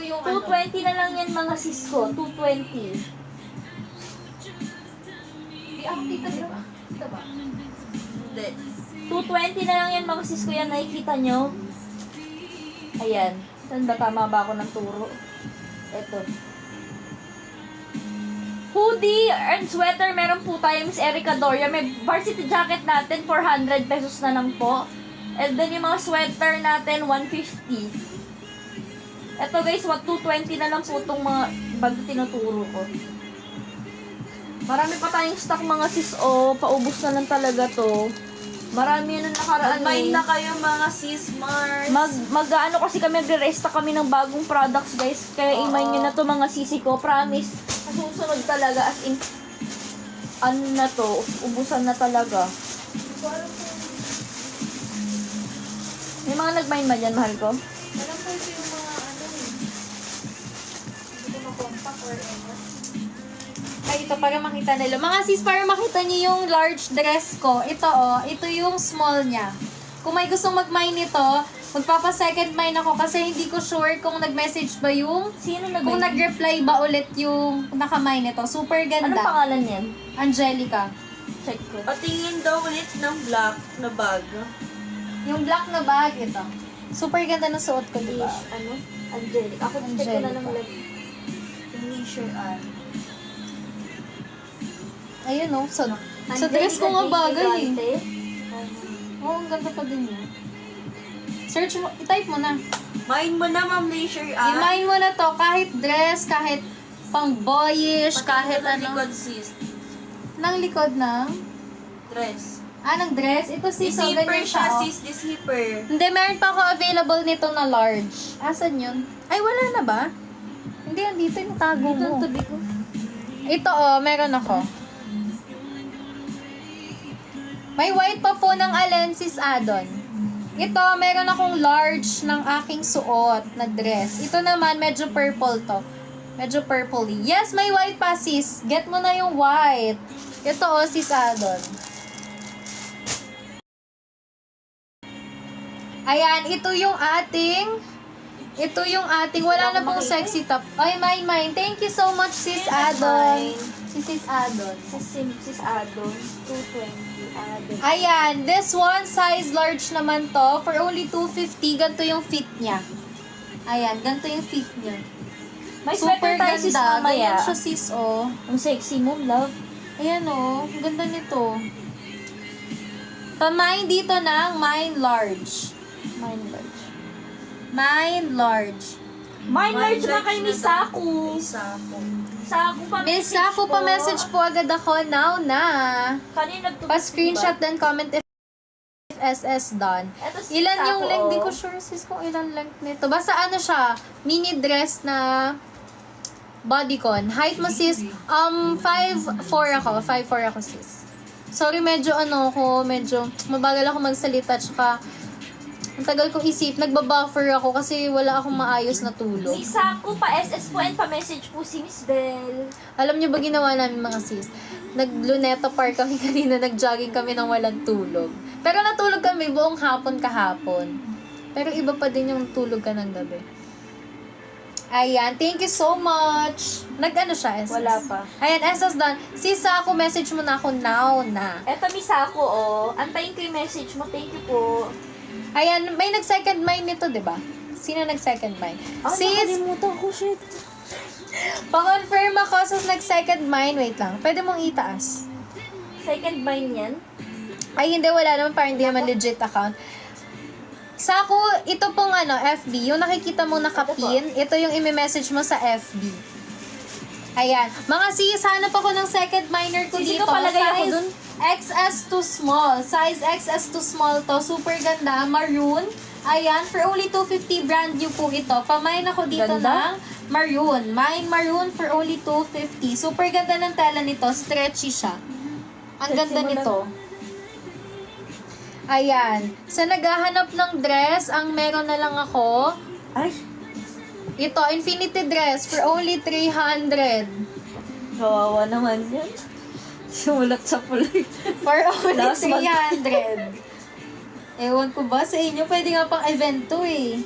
yung 220 na lang yan mga sis ko. 220. Di ako kita, di ba? Kita ba? Hindi. 220 na lang yan mga sis ko yan. Nakikita nyo? Ayan. Saan ba? Tama ba ako ng turo? Eto. Hoodie and sweater, meron po tayo, Miss Erica Doria. May varsity jacket natin, 400 pesos na lang po. And then yung mga sweater natin, 150. Eto guys, 220 na lang po itong mga bag na tinuturo ko. Marami pa tayong stock mga sis, paubos na lang talaga to. Marami na nakaraan Mag-mind na kayo mga sis Mars. Mag-ano kasi kami, nagre-resta kami ng bagong products guys. Kaya i-mind nyo na to mga sisi ko. Promise, susunod talaga as in, ano na to, ubusan na talaga. May mga nag-mind ba dyan, mahal ko? Alam ko ito yung mga hindi ko makontak or ano. Ay, ito para makita nila. Mga sis, para makita niyo yung large dress ko. Ito ito yung small niya. Kung may gustong mag-mine nito, magpapa-second mine ako kasi hindi ko sure kung nag-message ba yung Sino kung nag-reply ba ulit yung naka-mine nito. Super Anong ganda. pangalan yan? Angelica. Check ko. Patingin daw ulit ng black na bag. Yung black na bag, ito. Super ganda ng suot ko, di ba? Ano? Angelic. Ako check ko na ng Angelica. left. Leisure an. Ayun, no? So dress ko nga bagay, eh. Oo, ang ganda pa din yun. Search mo, i-type mo na. Mind mo na, ma'am, leisure an. I-mine mo na to, kahit dress, kahit pang boyish, kahit Patingin ano. likod, sis. Nang likod ng, Dress. ng dress. Ito sis, so Zipper ganyan siya, siya, oh. sis. This zipper. Hindi, meron pa ako available nito na large. Asan yun? Ay, wala na ba? Hindi, andito yung tago mo. ko. Ito, meron ako. May white pa po ng Alensis add-on. Ito, meron akong large ng aking suot na dress. Ito naman, medyo purple to. Medyo purpley. Yes, may white pa, sis. Get mo na yung white. Ito, sis add-on. Ayan, ito yung ating, wala na pong sexy top. Ay, mine. Thank you so much, sis add-on. Sis add-on. Sis Adon. 220 Adon. Ayan, this one, size large naman to. For only 250, ganito yung fit niya. Ayan, ganito yung fit niya. May Super sweater tayo sis ganda. mamaya. Ganyan siya, sis, oh. Ang sexy mo, love. Ayan, oh. Ang ganda nito. Pamain dito ng mine large. Mine large. Mine large. Mine large na kay na Miss Saku. Sako. Saku pa Miss Saku, pa-message po agad ako now na. Kanina Pa-screenshot then comment if SS done. Eto si Ilan Saku, yung length? Di ko sure sis kung ilan length nito. Basta ano siya, mini dress na bodycon. Height mo sis, 5'4" ako. 5'4" ako sis. Sorry, medyo mabagal ako magsalita. Tsaka, ang tagal kong isip, nagbabuffer ako kasi wala akong maayos na tulog. Si Saku pa SS po and pa-message po si Miss Bell. Alam niyo ba ginawa namin mga sis? Nag-Luneta Park kami kanina, nag-jogging kami ng walang tulog. Pero natulog kami buong hapon kahapon. Pero iba pa din yung tulog ka ng gabi. Ayan, thank you so much. Nag-ano siya, SS? Wala pa. Ayan, SS done. Sis, ako message mo na ako now na. Eto Miss Saku, antayin ko yung message mo. Thank you po. Ayan, may nag-second mind nito, di ba? Sino nag-second mind? Sis, Nakalimutan ko, shit. pa-confirm ako sa nag-second mind. Wait lang, pwede mong itaas. Second bind yan? Ay, hindi, wala naman. Parang hindi naman legit account. Saku, ito pong FB. Yung nakikita mong nakapin, ito yung imi-message mo sa FB. Ayan. Mga sis, hanap ako ng second minor ko Sisi dito. ko palagay ako Size dun. XS to small. Size XS to small to. Super ganda. Maroon. Ayan. For only 250 brand new po ito. Pamain ako dito Ganda. ng maroon. Mine maroon for only 250. Super ganda ng tela nito. Stretchy siya. Ang ganda nito. Ayan. Sa naghahanap ng dress, ang meron na lang ako, Ay, ito, infinity dress for only 300. kawawa naman yan. Sumulat sa puloy. For only Last month. 300. Ewan ko ba sa inyo, pwede nga pang event to eh.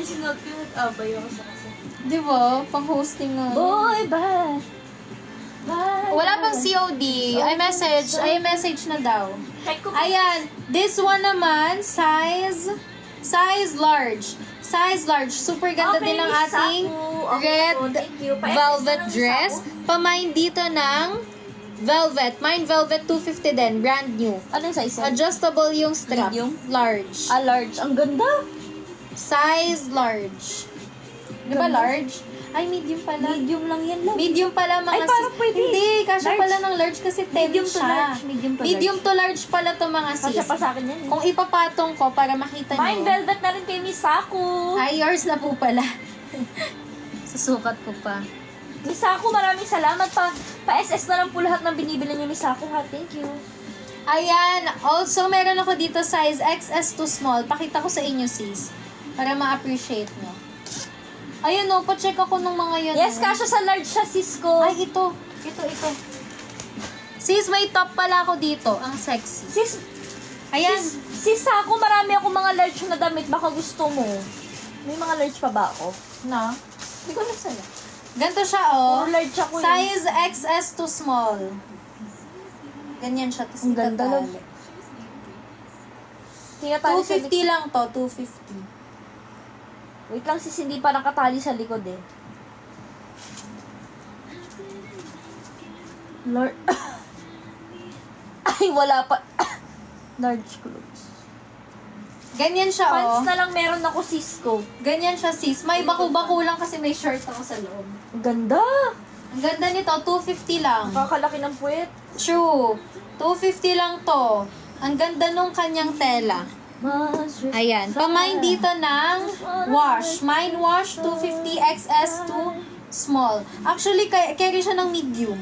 yung sinuot ko, nag-abay ako sa kasi. Di ba? Pang-hosting nga. Boy, bye. Bye. Wala pang COD. I message na daw. Check ko. Ayan. This one naman, size large. Size large. Super ganda din ng Miss ating Saku. Okay red po, thank you. Pa-SS velvet na lang, Miss dress. Saku. Pamain dito ng velvet. Mine velvet 250 din. Brand new. Ano yung size? Adjustable yung strap. Medium? Large. Large. Ang ganda. Size large. Di ba Ganda. large? Ay, medium pala. Medium lang yan lang. Medium pala mga Ay, parang pwede. Hindi, kasya Large. pala ng large kasi 10 Medium to siya. large. Medium to Medium large. to large pala to mga sis. Kasya pa sa akin yan. Kung ipapatong ko para makita Mine nyo. velvet na rin kay Miss Saku. Ay, yours na po pala. Susukat ko pa. Miss Saku, maraming salamat pa. Pa-SS na lang po lahat ng binibili niyo, Miss Saku, ha? Thank you. Ayan. Also, meron ako dito size XS to small. Pakita ko sa inyo sis. Para ma-appreciate nyo. Ayun o, pa-check ako ng mga yan. Yes, kasya sa large siya, Cisco. Ay, ito. Ito. Sis, may top pala ako dito. Ang sexy. Sis, Ayan. sis Saku, marami ako mga large na damit. Baka gusto mo. May mga large pa ba ako? Na? Hindi ko alam sa'yo. Ganito siya, oh. Puro large ako eh. Size XS to small. Ganyan siya. Tapos Ang ganda itatali. lang. Tinatali sa 250 lang to. 250. Wait lang, sis, hindi pa nakatali sa likod eh. Lord. Ay, wala pa. Large clothes. Ganyan siya, oh. Pants na lang meron ako, Cisco. Ganyan siya, sis. May baku-baku lang kasi may shirt ako sa loob. Ang ganda. Ang ganda nito, 250 lang. Kakalaki ng puwet. True. 250 lang to. Ang ganda nung kanyang tela. Ayan. Pamain dito ng wash. Mine wash, 250 XS to small. Actually, carry siya ng medium.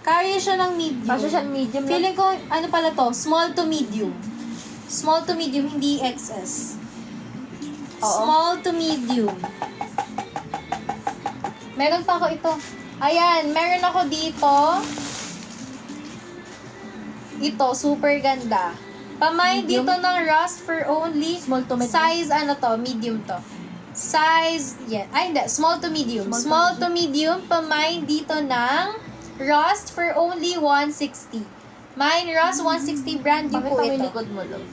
Carry siya ng medium. Kasi siya medium lang. Feeling ko, ano pala to? Small to medium. Small to medium, hindi XS. Oo. Small to medium. Meron pa ako ito. Ayan, meron ako dito. Ito, super ganda. Pamain Medium? dito ng Rust for only Small to medium. size, ano to, medium to. Size, yeah. Ay, hindi. Small to medium. Small to medium. Pamain dito ng Rust for only 160. Mine Rust 160 brand new Bakit po ang ito. likod mo, love?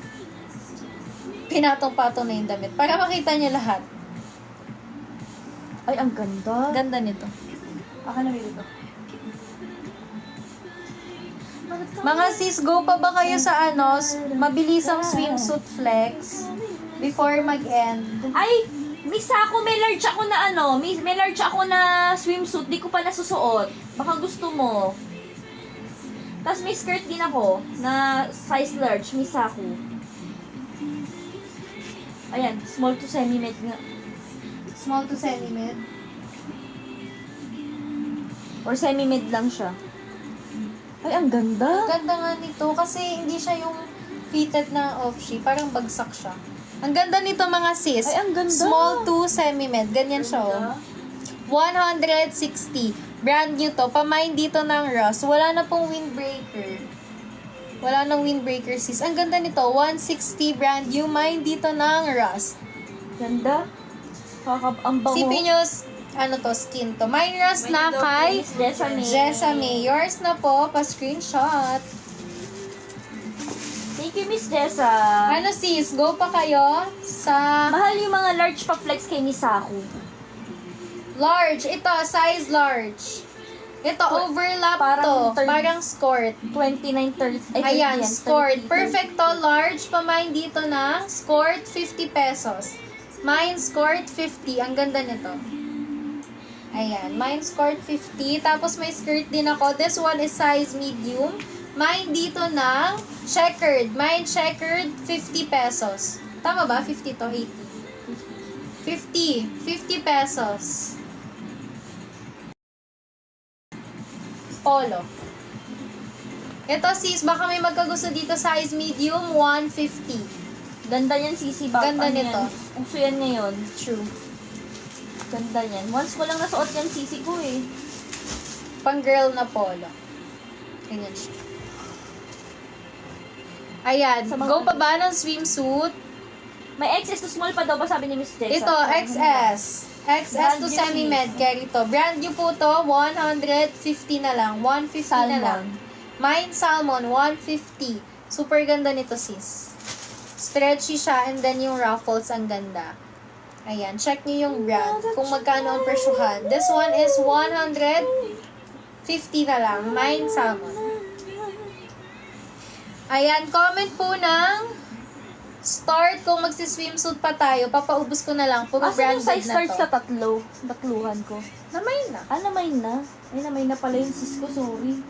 Pinatong-patong na yung damit. Para makita niyo lahat. Ay, ang ganda. Ganda nito. Ako na ko. Mga sis, go pa ba kayo sa mabilisang swimsuit flex before mag-end? Ay, Miss Saku, may large ako na may large ako na swimsuit. Di ko pa nasusuot. Baka gusto mo. Tapos may skirt din ako na size large, Miss Saku. Ayan, small to semi-mid nga. Small to semi-mid. Or semi-mid lang siya. Ay, ang ganda. Ganda nga nito kasi hindi siya yung fitted na off-she. Parang bagsak siya. Ang ganda nito mga sis. Ay, ang ganda. Small to semi-mid. Ganyan siya, oh. 160. Brand new to. Pamain dito ng Rust. Wala na pong windbreaker. Wala nang windbreaker, sis. Ang ganda nito. 160 brand new. Mine dito ng Rust. Ganda. Ang bango. Sipin nyo, skin to. Mine Rust na kay Jessamine. Jessamine. Yours na po. Pa-screenshot. Thank you, Miss Jessa. Ano sis, go pa kayo sa Mahal yung mga large pa flex kay Miss Saku. large. Ito, size large. Ito, overlap Parang to. Parang skirt. 29, 30. Ayan, skirt. Perfect to, large. Pamain dito ng skirt, 50 pesos. Mine skirt, 50. Ang ganda nito. Ayan, mine skirt, 50. Tapos may skirt din ako. This one is size medium. Mine dito ng checkered. Mine checkered, 50 pesos. Tama ba? 50 to, 80. 50. 50 pesos. Polo. Ito sis, baka may magkagusto dito, size medium, 150. Ganda yan, Sisi. Bakit Ganda ano nito. Yan? Uso yan ngayon. True. Ganda yan. Once ko lang nasuot yan, Sisi ko eh. Pang girl na polo. Ganyan siya. Ayan, Sa mga- go pa ba ng swimsuit? May XS to small pa daw ba sabi ni Miss Jessa? Ito, XS. XS to Brand new semi-med. Carry to. Brand new po to. 150 na lang. 150 na lang. Mine Salmon, 150. Super ganda nito, sis. Stretchy siya and then yung ruffles ang ganda. Ayan, check niyo yung brand. Kung magkano ang presyuhan. This one is 150 na lang. Mine Salmon. Ayan, comment po ng start kung magsiswimsuit pa tayo. Papaubos ko na lang. Puro Asan yung branded size na starts to. sa tatluhan ko? Namay na. Namay na. Ay, namay na pala yung sis ko, sorry.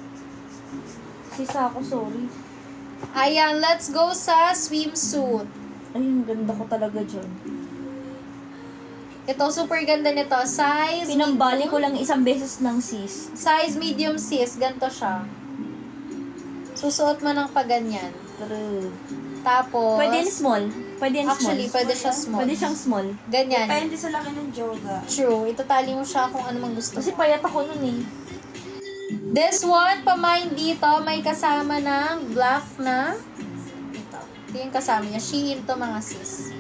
Sis ako, sorry. Ayan, let's go sa swimsuit. Ay, ang ganda ko talaga dyan. Ito, super ganda nito. Size Pinambali ko lang isang beses ng sis. Size medium sis. Ganto siya. Susuot mo ng paganyan. True. Tapos, Pwede yung small. Pwede yung actually, small. pwede siya small. Pwede siyang small. Ganyan. Depende sa laki ng joga. True. Itatali mo siya kung ano mang gusto Kasi mo. payat ako nun eh. This one, pamain dito, may kasama ng black na ito. Ito yung kasama niya. Shein to mga sis.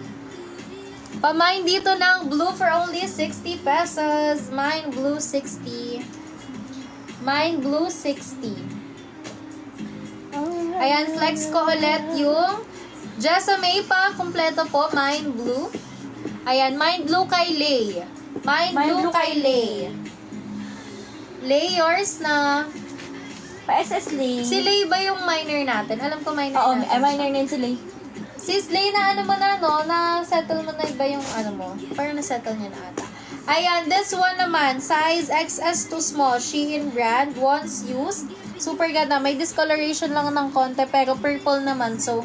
Pamain dito ng blue for only 60 pesos. Mine blue 60. Mine blue 60. Ayan, flex ko ulit yung Jessamay pa, kompleto po. Mine blue. Ayan, mine blue kay Lay. Mine blue kay Lay. Lay, yours na. Pa-SS Lay. Si Lay ba yung minor natin? Alam ko minor Oo, natin. minor na yun si Lay. Sis Lay, na ano mo na, no? Na-settle mo na ba yung ano mo? Parang na-settle niya na ata. Ayan, this one naman, size XS to small, Shein brand, once used. Super ganda. May discoloration lang ng konti, pero purple naman, so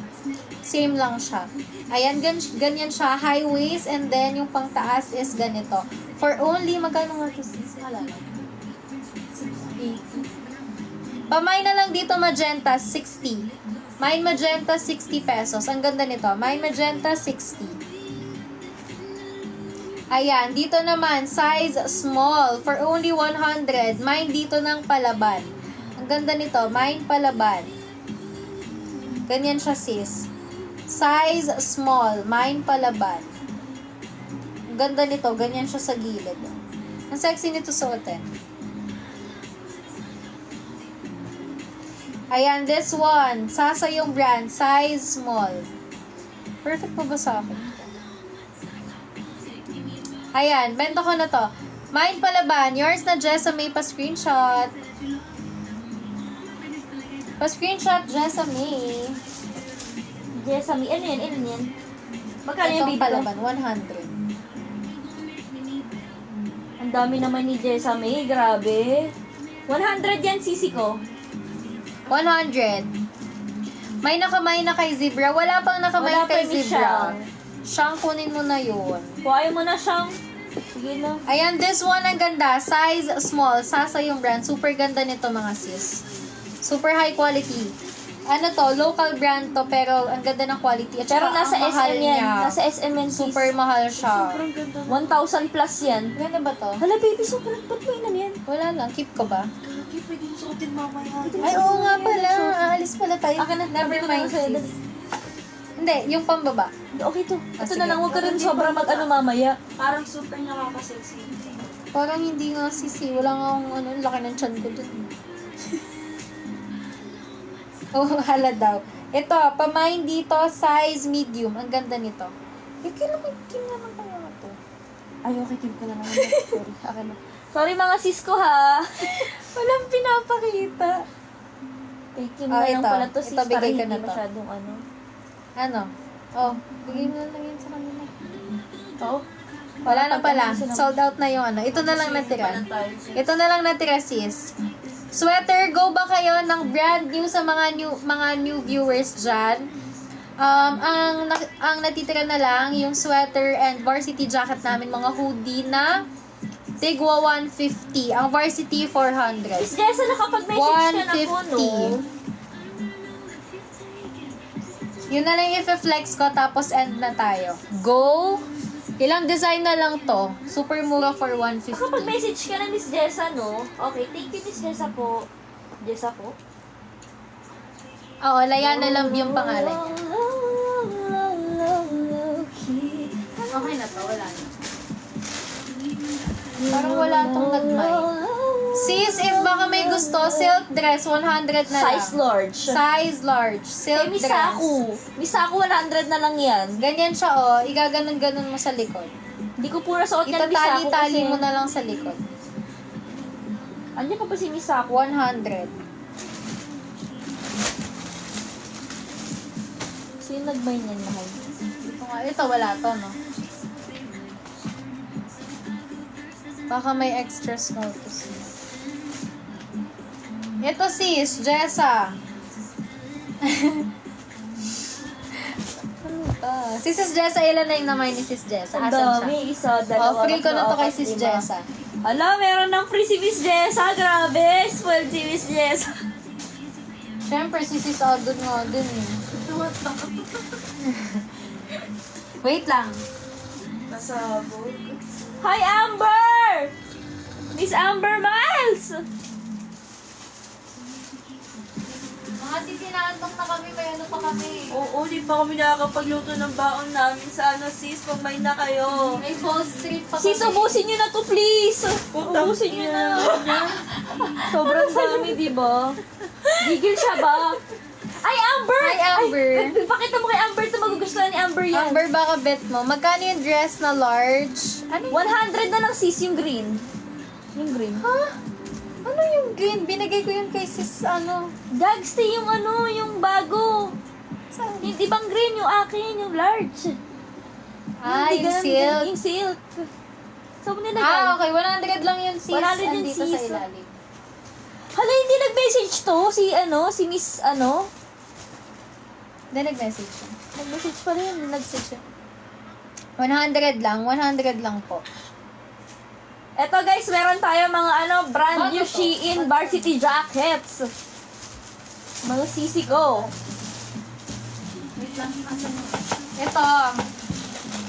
same lang siya. Ayan, ganyan siya, high waist, and then yung pangtaas is ganito. For only, magkano nga ito, sis? Malala. 680. Pamay na lang dito, magenta, 60. Mine magenta, 60 pesos. Ang ganda nito. Mine magenta, 60. Ayan, dito naman, size small for only 100. Mine dito ng palaban. Ang ganda nito, mine palaban. Ganyan siya, sis. Size small, mine palaban. Ang ganda nito, ganyan siya sa gilid. Ang sexy nito suotin. Ayan, this one. Sasa yung brand. Size small. Perfect po ba sa akin? Ayan, bento ko na to. Mine palaban. Yours na, Jessamay. Pa-screenshot. Pa-screenshot, Jessamay. Jessamay. Ano yan? Ano yan? Magkano yung Itong baby ko? palaban, 100. Ang dami naman ni Jessamay. Grabe. 100 yan, sisi ko. 100. May nakamay na kay Zebra. Wala pang nakamay Wala pa kay ni Zebra. Shang. Shang, kunin mo na yun. Kuhain mo na siyang. Sige na. Ayan, this one ang ganda. Size small. Sasa yung brand. Super ganda nito, mga sis. Super high quality. Ano to? Local brand to, pero ang ganda ng quality. At Pero saka nasa ang mahal SM yan. niya. Nasa SM yan, sis. Super mahal siya. Sobrang ganda. 1,000 plus yan. Ganda ba to? Hala, baby, sobrang ba't mo inan yan? Wala lang. Keep ko ba? Kaki, pwede mo suotin mamaya. Ay, oo nga pala. Aalis pala tayo. Akin na. Never Sabi ko mind, na sa'yo, sis. Hindi, yung pambaba. Okay to. Ito sige. na lang, huwag ka rin sobrang mag-ano mamaya. Parang super nakaka-sexy. Parang hindi nga sisi. Wala nga akong ano, laki ng chan ko dun. Oh, hala daw. Ito, pamain dito, size medium. Ang ganda nito. Kailan ko kim naman kaya ito? Ay, okay, keep ko na naman. Sorry, akin na. Sorry mga sis ko ha. Walang pinapakita. Eh, Kim Ah, na lang ito. pala to sis. Ito, bigay para ko hindi na to. masyadong ano. Ano? Oh, bigay mo na lang yun sa kanila. Oo. Wala na pala. Sold out na yung ano. Ito na lang natira. Panan tayo. Ito na lang natira, sis. Sweater, go ba kayo ng brand new sa mga new viewers dyan? Ang natitira na lang, yung sweater and varsity jacket namin, mga hoodie na tigwa 150. Ang varsity, 400. Miss Jessa, nakapag-message ka na po, no? 150. Yun na lang i-flex ko, tapos end na tayo. Go! Ilang design na lang to. Super mura for 150. Nakapag-message ka na, Miss Jessa, no? Okay, thank you, Miss Jessa po. Jessa po? Oo, Layana lang yung pangalan. Okay na to, wala na. Parang wala tong nagmay. Sis, if baka may gusto, silk dress, 100 na lang. Size large. Size large. Silk Kay dress. Misaku 100 na lang yan. Ganyan siya, oh. Igaganon-ganon mo sa likod. Hindi ko pura suot yan Misaku Itatali-tali kasi. mo na lang sa likod. Andiyan pa ba si Misaku? 100. Sino nagmay niyan, mahal? Ito wala to, no? Baka may extra small to see. Ito sis, Jessa. Ano ba? Si Sis Jessa, ilan na yung naman ni Sis Jessa? Ang Asan dami, siya? isa, dalawa, Free ko na to tatlo, kay apat, Sis lima. Jessa. Hala, meron ng free si Miss Jessa. Grabe, spoiled si Miss Jessa. Siyempre, si Sis Aldon nga din eh. Wait lang. Pasabog. Hi, Amber! Miss Amber Miles! Mga sisinaantong na kami, may ano pa kami. Oo, di pa kami nakakapagluto ng baon namin sa ano, sis. Pagmay na kayo. May Fall Street pa Sis, ubusin nyo na to, please! Ubusin nyo na. Sobrang dami, di ba? Gigil siya ba? Ay, Amber! Hi, Amber. Ay, pakita mo kay Amber ito, magugustuhan ni Amber yan. Amber, baka bet mo. Magkano yung dress na large? Ano 100 na lang, sis, yung green. Yung green. Ha? Ano yung green? Binigay ko yun kay sis, ano? Gagstay yung ano, yung bago. Saan? Yung ibang green, yung akin, yung large. Ah, Hindi yung ganun silk. din, yung silk. So, mo nilagay. Ah, okay. 100 lang yun, sis. 100 yun, Andito sa sis. ilalim. Hala, hindi nag-message to. Si Miss, Then, nag-message siya. nag-message pa rin. Nag-message siya. 100 lang. 100 lang po. Eto guys, meron tayo mga brand new Ano to? Shein varsity jackets. Mga sisi ko. Wait lang. Ito.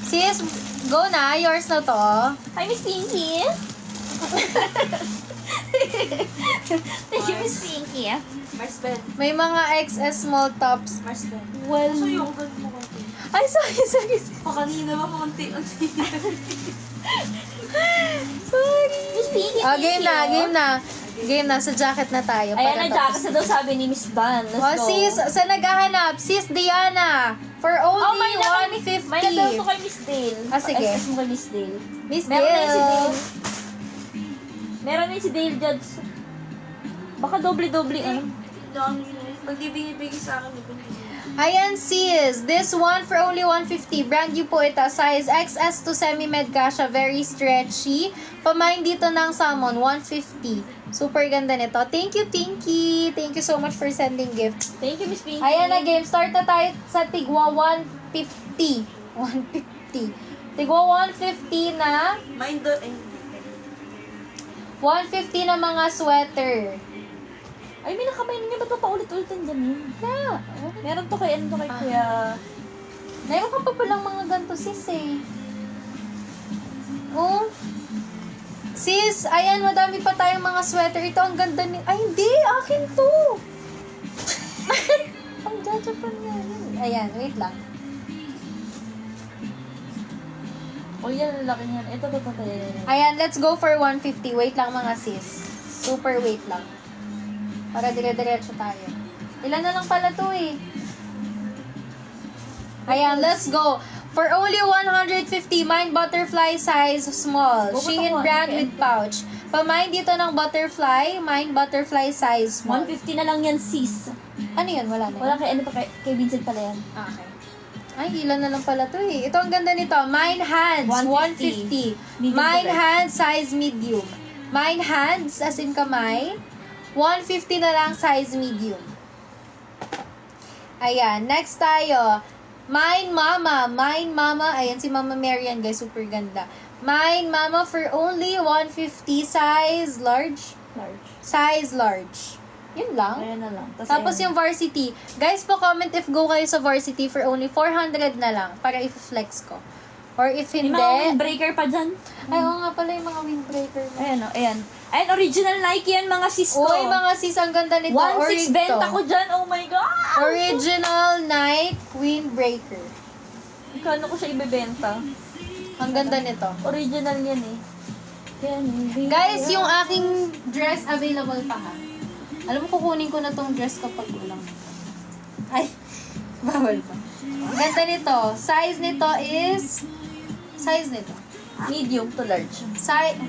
Sis, go na. Yours na to. Hi, Miss Pinky. Thank you, Miss Pinky. Mars Ben. May mga XS small tops. Mars Ben. Well, Kaso yung ganun mo konti. Ay, sorry, sorry. sis. Pa kanina ba konti-unti? Sorry. Miss Pinky, Oh, thank game you. na, game na. Game na. Sa jacket na tayo. Ayan na, Para jackets tapos. na daw sabi ni Miss Dan. Let's Oh, go. sis, sa naghahanap, sis Diana, for only may na 150. May nadaw to kay Miss Dale. Ah, sige. SS mo kay Miss Dale. Miss Meron na yun si Dale. Dale. Meron din si Dale Judge. Baka doble-doble Dami na yun. Pag di binibigay sa akin, di binibigay. Ayan sis, this one for only 150. Brand new po ito. Size XS to semi-med kasha. Very stretchy. Pamain dito ng salmon, 150. Super ganda nito. Thank you, Pinky. Thank you so much for sending gift. Thank you, Miss Pinky. Ayan na game. Start na tayo sa tigwa 150. 150. Tigwa 150 na. Mind the... Ay, 150 na mga sweater. Ay, may nakamay na niya. Ba't pa paulit-ulitan dyan yun? Na. Meron to kay, kay Ah. Kuya... Meron ka pa palang mga ganito, sis eh. Oh. Sis, ayan, madami pa tayong mga sweater. Ito, ang ganda ni... Ay, hindi! Akin to! Ang jajapan niya. Ayan, wait lang. O yan, ang laki niyan. Ito. Ayan, let's go for 150. Wait lang mga sis. Super wait lang. Para dire-diretso tayo. Ilan na lang pala to eh. Ayan, let's go. For only 150, mine butterfly size small. Bakit Shein ako? brand Okay. with pouch. Pamain dito ng butterfly, mine butterfly size small. 150 na lang yan, sis. Ano yun? Wala na Wala yun? kay Vincent pala yan. Ah, okay. Ay, ilan na lang pala to eh. Ito ang ganda nito. Mine hands, 150. 150. Medium Mine to red. hands, size medium. Mine hands, as in kamay, 150 na lang, size medium. Ayan, next tayo. Mine Mama. Ayan, si Mama Marian, guys. Super ganda. Mine Mama for only 150, size large. Large. Size large. Yun lang. Ayan na lang. Tapos yung varsity. Guys, po comment if go kayo sa varsity for only 400 na lang para i-flex ko. Or if May hindi... mga windbreaker pa dyan. Ay, oo nga pala yung mga windbreaker. Ayan o, ayan. Ayan, original Nike yan, mga sis ko. Uy, mga sis, ang ganda nito. 1.6 benta Origto. ko dyan. Oh my God! Original Nike windbreaker. Kano ko siya ibebenta? Ang ganda nito. Original yan eh. Guys, yung aking dress available pa ha. Alam mo, kukunin ko na tong dress kapag ulang. Ay, bawal pa. Ang ganda nito. Size nito is... Size nito. Medium to large.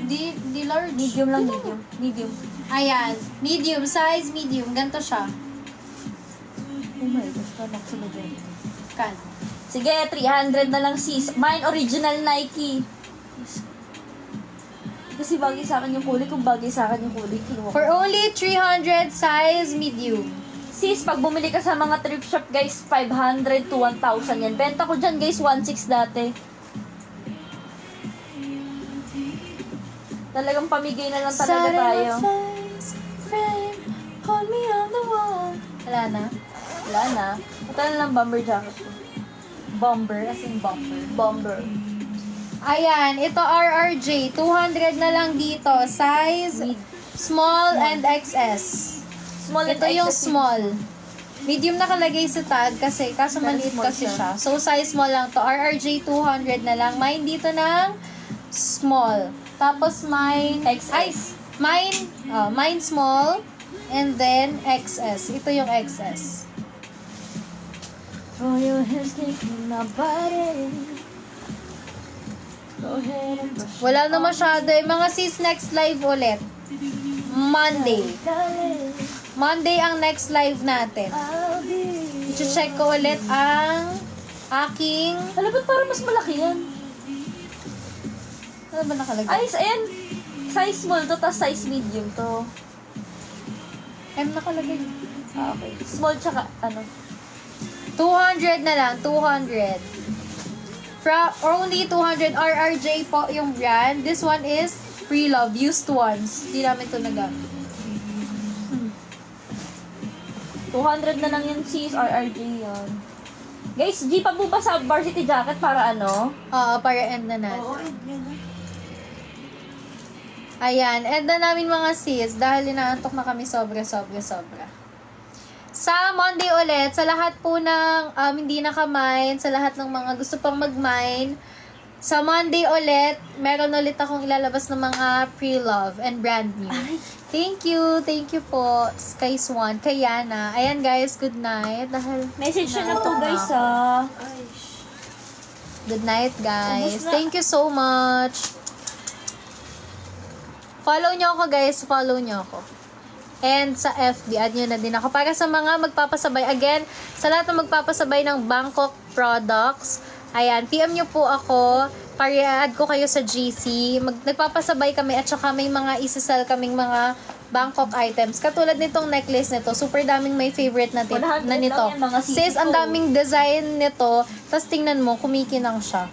Di large? Medium lang, medium. Medium. Ayan. Medium. Size medium. Ganito siya. Oh my gosh, panak sila dyan. Kan. Sige, 300 na lang sis. Mine original Nike. Kasi bagay sa akin yung kulay. Kung bagay sa akin yung kulay, kinuha ko. For only 300, size medium. Sis, pag bumili ka sa mga thrift shop, guys, 500 to 1,000 yan. Benta ko dyan, guys, 1,600 dati. Talagang pamigay na lang talaga tayo. Hold me on the wall. Wala na? Wala na. Ito na lang bomber jacket ko. Bomber, as in bomber. Bomber. Ayan, ito RRJ. 200 na lang dito. Size small and XS. Small and Ito yung XS. small. Medium nakalagay sa tag kasi kaso Pero maliit small kasi siya. siya. So size small lang to. RRJ 200 na lang. Mine dito ng small. Tapos mine XS. mine small and then XS. Ito yung XS. Throw your hands, taking my body. Go ahead and brush. Wala na masyado. Mga sis, next live ulit. Monday. Darling, Monday ang next live natin. I'll be. I-check ko ulit ang aking... Alam ba't parang mas malaki yan? Ano ba nakalagay? Ay, ayan. Size small to, tas size medium to. M nakalagay. Ah, okay. Small tsaka, ano. 200 na lang. 200. Only 200 RRJ po yung brand. This one is Pre-Love. Used ones. Hindi namin ito nagamit. 200 na lang yung sis, RRJ yan. Guys, G pa po ba sa varsity jacket para ano? Oo, para end na natin. Oo, yan na. Ayan, end na namin mga sis dahil inaantok na kami sobra. Sa Monday ulit, sa lahat po ng hindi nakamine, sa lahat ng mga gusto pang mag-mine, sa Monday ulit, meron ulit akong ilalabas ng mga pre-love and brand new. Thank you po, Sky Swan, kay Yana. Ayan guys, good night. Dahil Message na po naantok guys ako. ah. Ay, Good night guys. Ubus na. Thank you so much. Follow nyo ako guys, follow nyo ako. And sa FB, add nyo na din ako. Para sa mga magpapasabay, again, sa lahat ng magpapasabay ng Bangkok products, ayan, PM nyo po ako, para i-add ko kayo sa GC. Nagpapasabay kami at saka may mga isasell kaming mga Bangkok items. Katulad nitong necklace nito, super daming may favorite na, 100 na nito. lang yan, mga Sis, ang sisig ko. daming design nito, tas tingnan mo, kumikinang siya.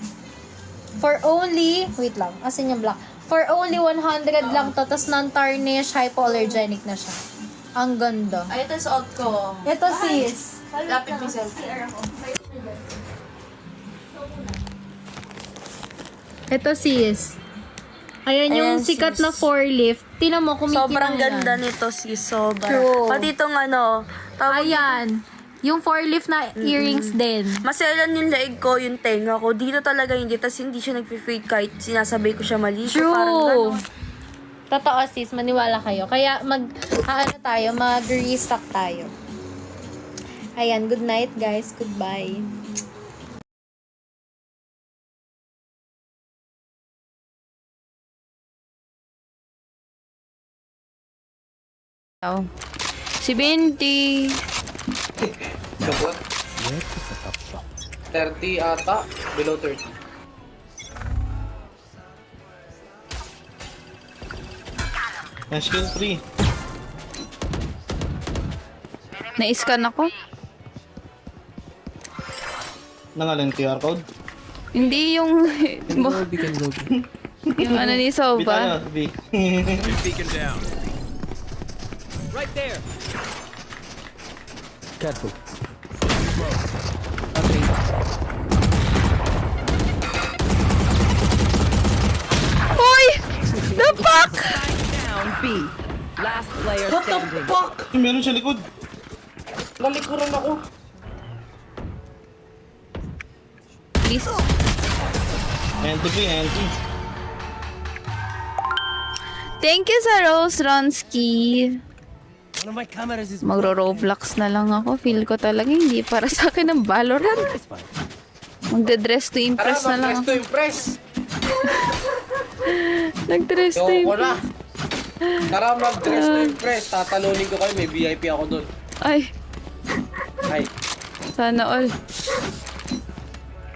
For only, wait lang, asin yung black. For only 100 lang to, tas non-tarnish, hypoallergenic na siya. Ang ganda. ay, ito suot ko. Ito sis. Lapit mo selfie. Ito sis. Ayan yung Ayan, sikat sis. na four-lift. Tinan mo, kumikinang Sobrang yan. ganda nito, sis. Sobra. True. Pati itong ano, tawag Ayan. Yung four-lift na earrings din. maselan yung leeg ko, yung tenga ko. Dito talaga hindi. Tapos hindi siya nag-fade kahit sinasabay ko siya mali. So, parang True. gano'n. Totoo sis, maniwala kayo. Kaya mag-restock tayo. Ayan, good night guys. Goodbye. Si Binti. Sabot? 30 ata, below 30. Skill 3. Na-scan ako? Nangalan QR code? Hindi yung... yung ano ni B Soba. tayo, B. Beacon down. Right there. Careful. Uy! The fuck? Down B. Last player What the standing. fuck? Meron sa likod. Nalikuran ako. Please. Entry, entry. Thank you sa Rose Ronsky. One of my cameras is Magro-Roblox na lang ako. Feel ko talaga hindi para sa akin ng Valorant. Magde-dress to Tara, impress na lang mag-press to ako. impress. Nag-dress to Yung ko impress. na. Tara, mag-dress to impress. Tatalunin ko kayo. May VIP ako doon. Ay, Ay. sana all.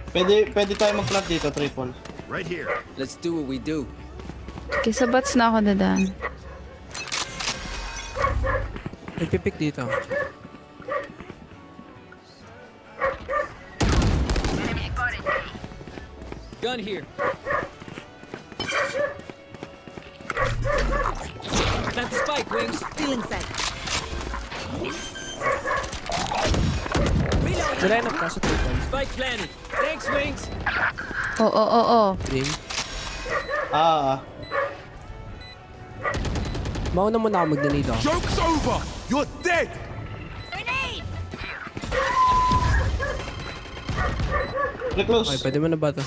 Pwede tayo mag-plant dito, triple. Let's do what we do. Okay, sa bats na ako dadaan. Nagpipick dito. Gun here. Plant the spike, Wings. Feeling sight. Niline up kaso triple. Spike planted. Thanks, Wings. Oo. Dream. Ah. Mauna muna ako mag-donate ako. Joke's over! You're dead! Reclose. Okay, pwede mo na ba ito?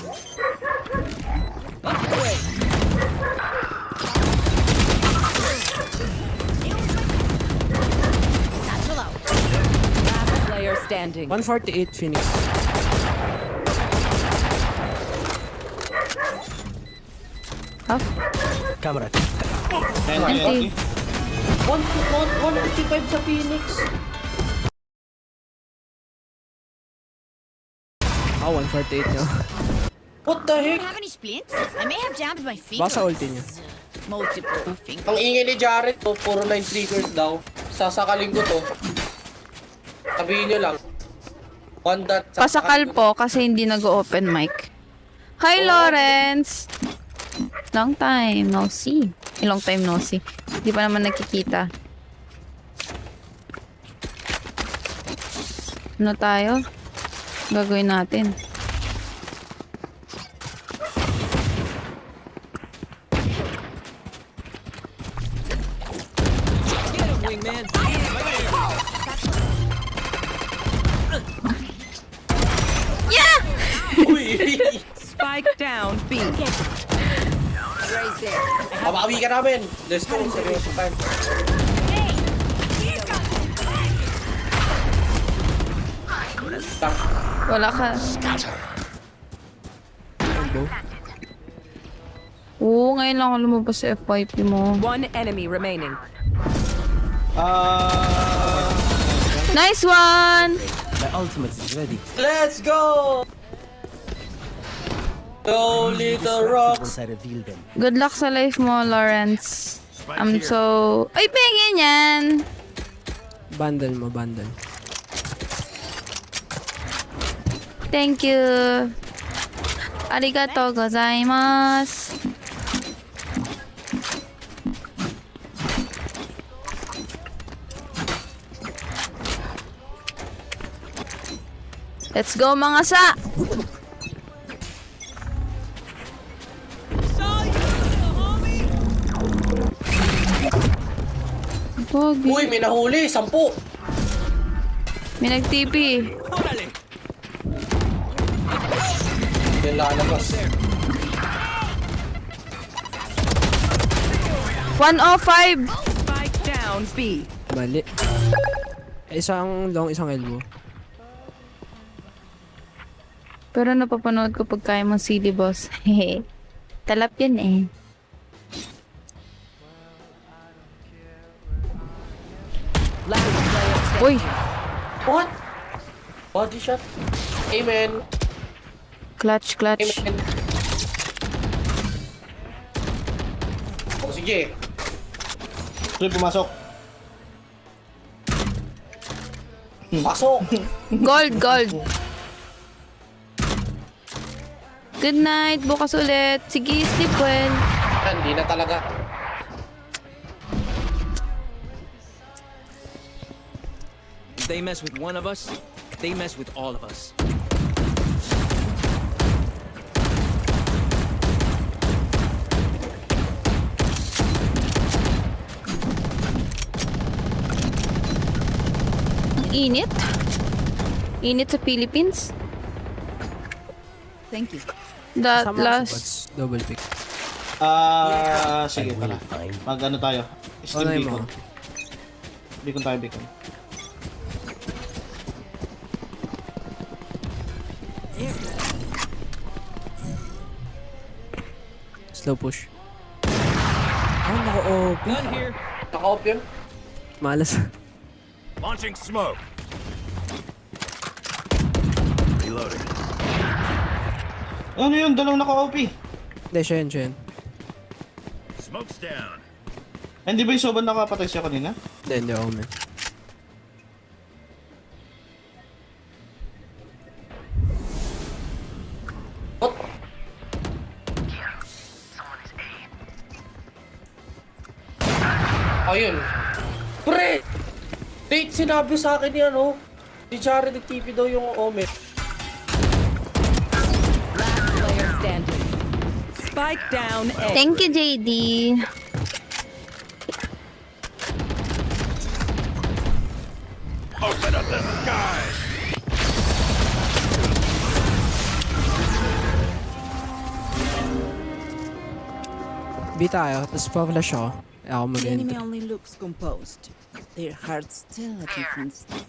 Last player standing. 148 Phoenix. Half. Camera. Entry, entry. 155 sa Phoenix. Ah, 148 niya. What the heck? Have any splints? I may have jammed my feet. Baka sa ulti niya. Multiple fingers. Ang ingay ni Jared to, puro 9 triggers daw. Sasakalin ko to. Sabihin nyo lang. One dot. Pasakal po kasi hindi nag-open mic. Hi, Lawrence! Long time no see. Long time no see. Hindi pa naman nakikita. Ano tayo? Gagawin natin. Get him, wingman. Uy! Spike down, B. Mabawi ka namin. Let's go. Seryoso time. Wala ka. Oo, ngayon lang ako lumabas sa FYP mo. One enemy remaining. Nice one! My ultimate is ready. Let's go! Go, little rocks. I reveal them. Good luck sa life mo, Lawrence. I'm so... Ay, pengin yan! Bundle mo, bundle. Thank you. Arigatou gozaimasu. Let's go mga sa! Pogi. Uy, may nahuli. 10. May nag-TP. Órale. Yan lalabas. 105! Spike down, B. Mali. Isang long, isang elbow. Pero napapanood ko pag kaya mong silly boss. Hehe. Talap yan eh. Last player standing. Uy! What? Body shot. Amen. Clutch, clutch. Amen. O sige. Three, pumasok. Pasok. Gold, gold. Good night. Bukas ulit. Sige, sleep well. Hindi na talaga. If they mess with one of us, they mess with all of us. Ang init. Init sa Philippines. Thank you. That Sama last. bots. Double pick. Sige, tara. Mag-ano tayo? Steam Ano beacon. mo? Beacon tayo, beacon. Slow push. Oh, naka-OP. Gun here. Naka-off yun. Malas. Launching smoke. Reloading. Ano yun? Dalawang naka-OP. Hindi, siya yun. Smoke's down. Hindi ba yung soban nakapatay siya kanina? Hindi ako, man. Ayun. Pre! Date, sinabi sa akin ni ano, si Jared nag-TP daw yung Omen. Player standing. Spike down A. Thank you, JD. Open up the sky. B tayo, tapos pa-flash ako. Ako mag-enter. only looks composed. Their hearts tell a different story.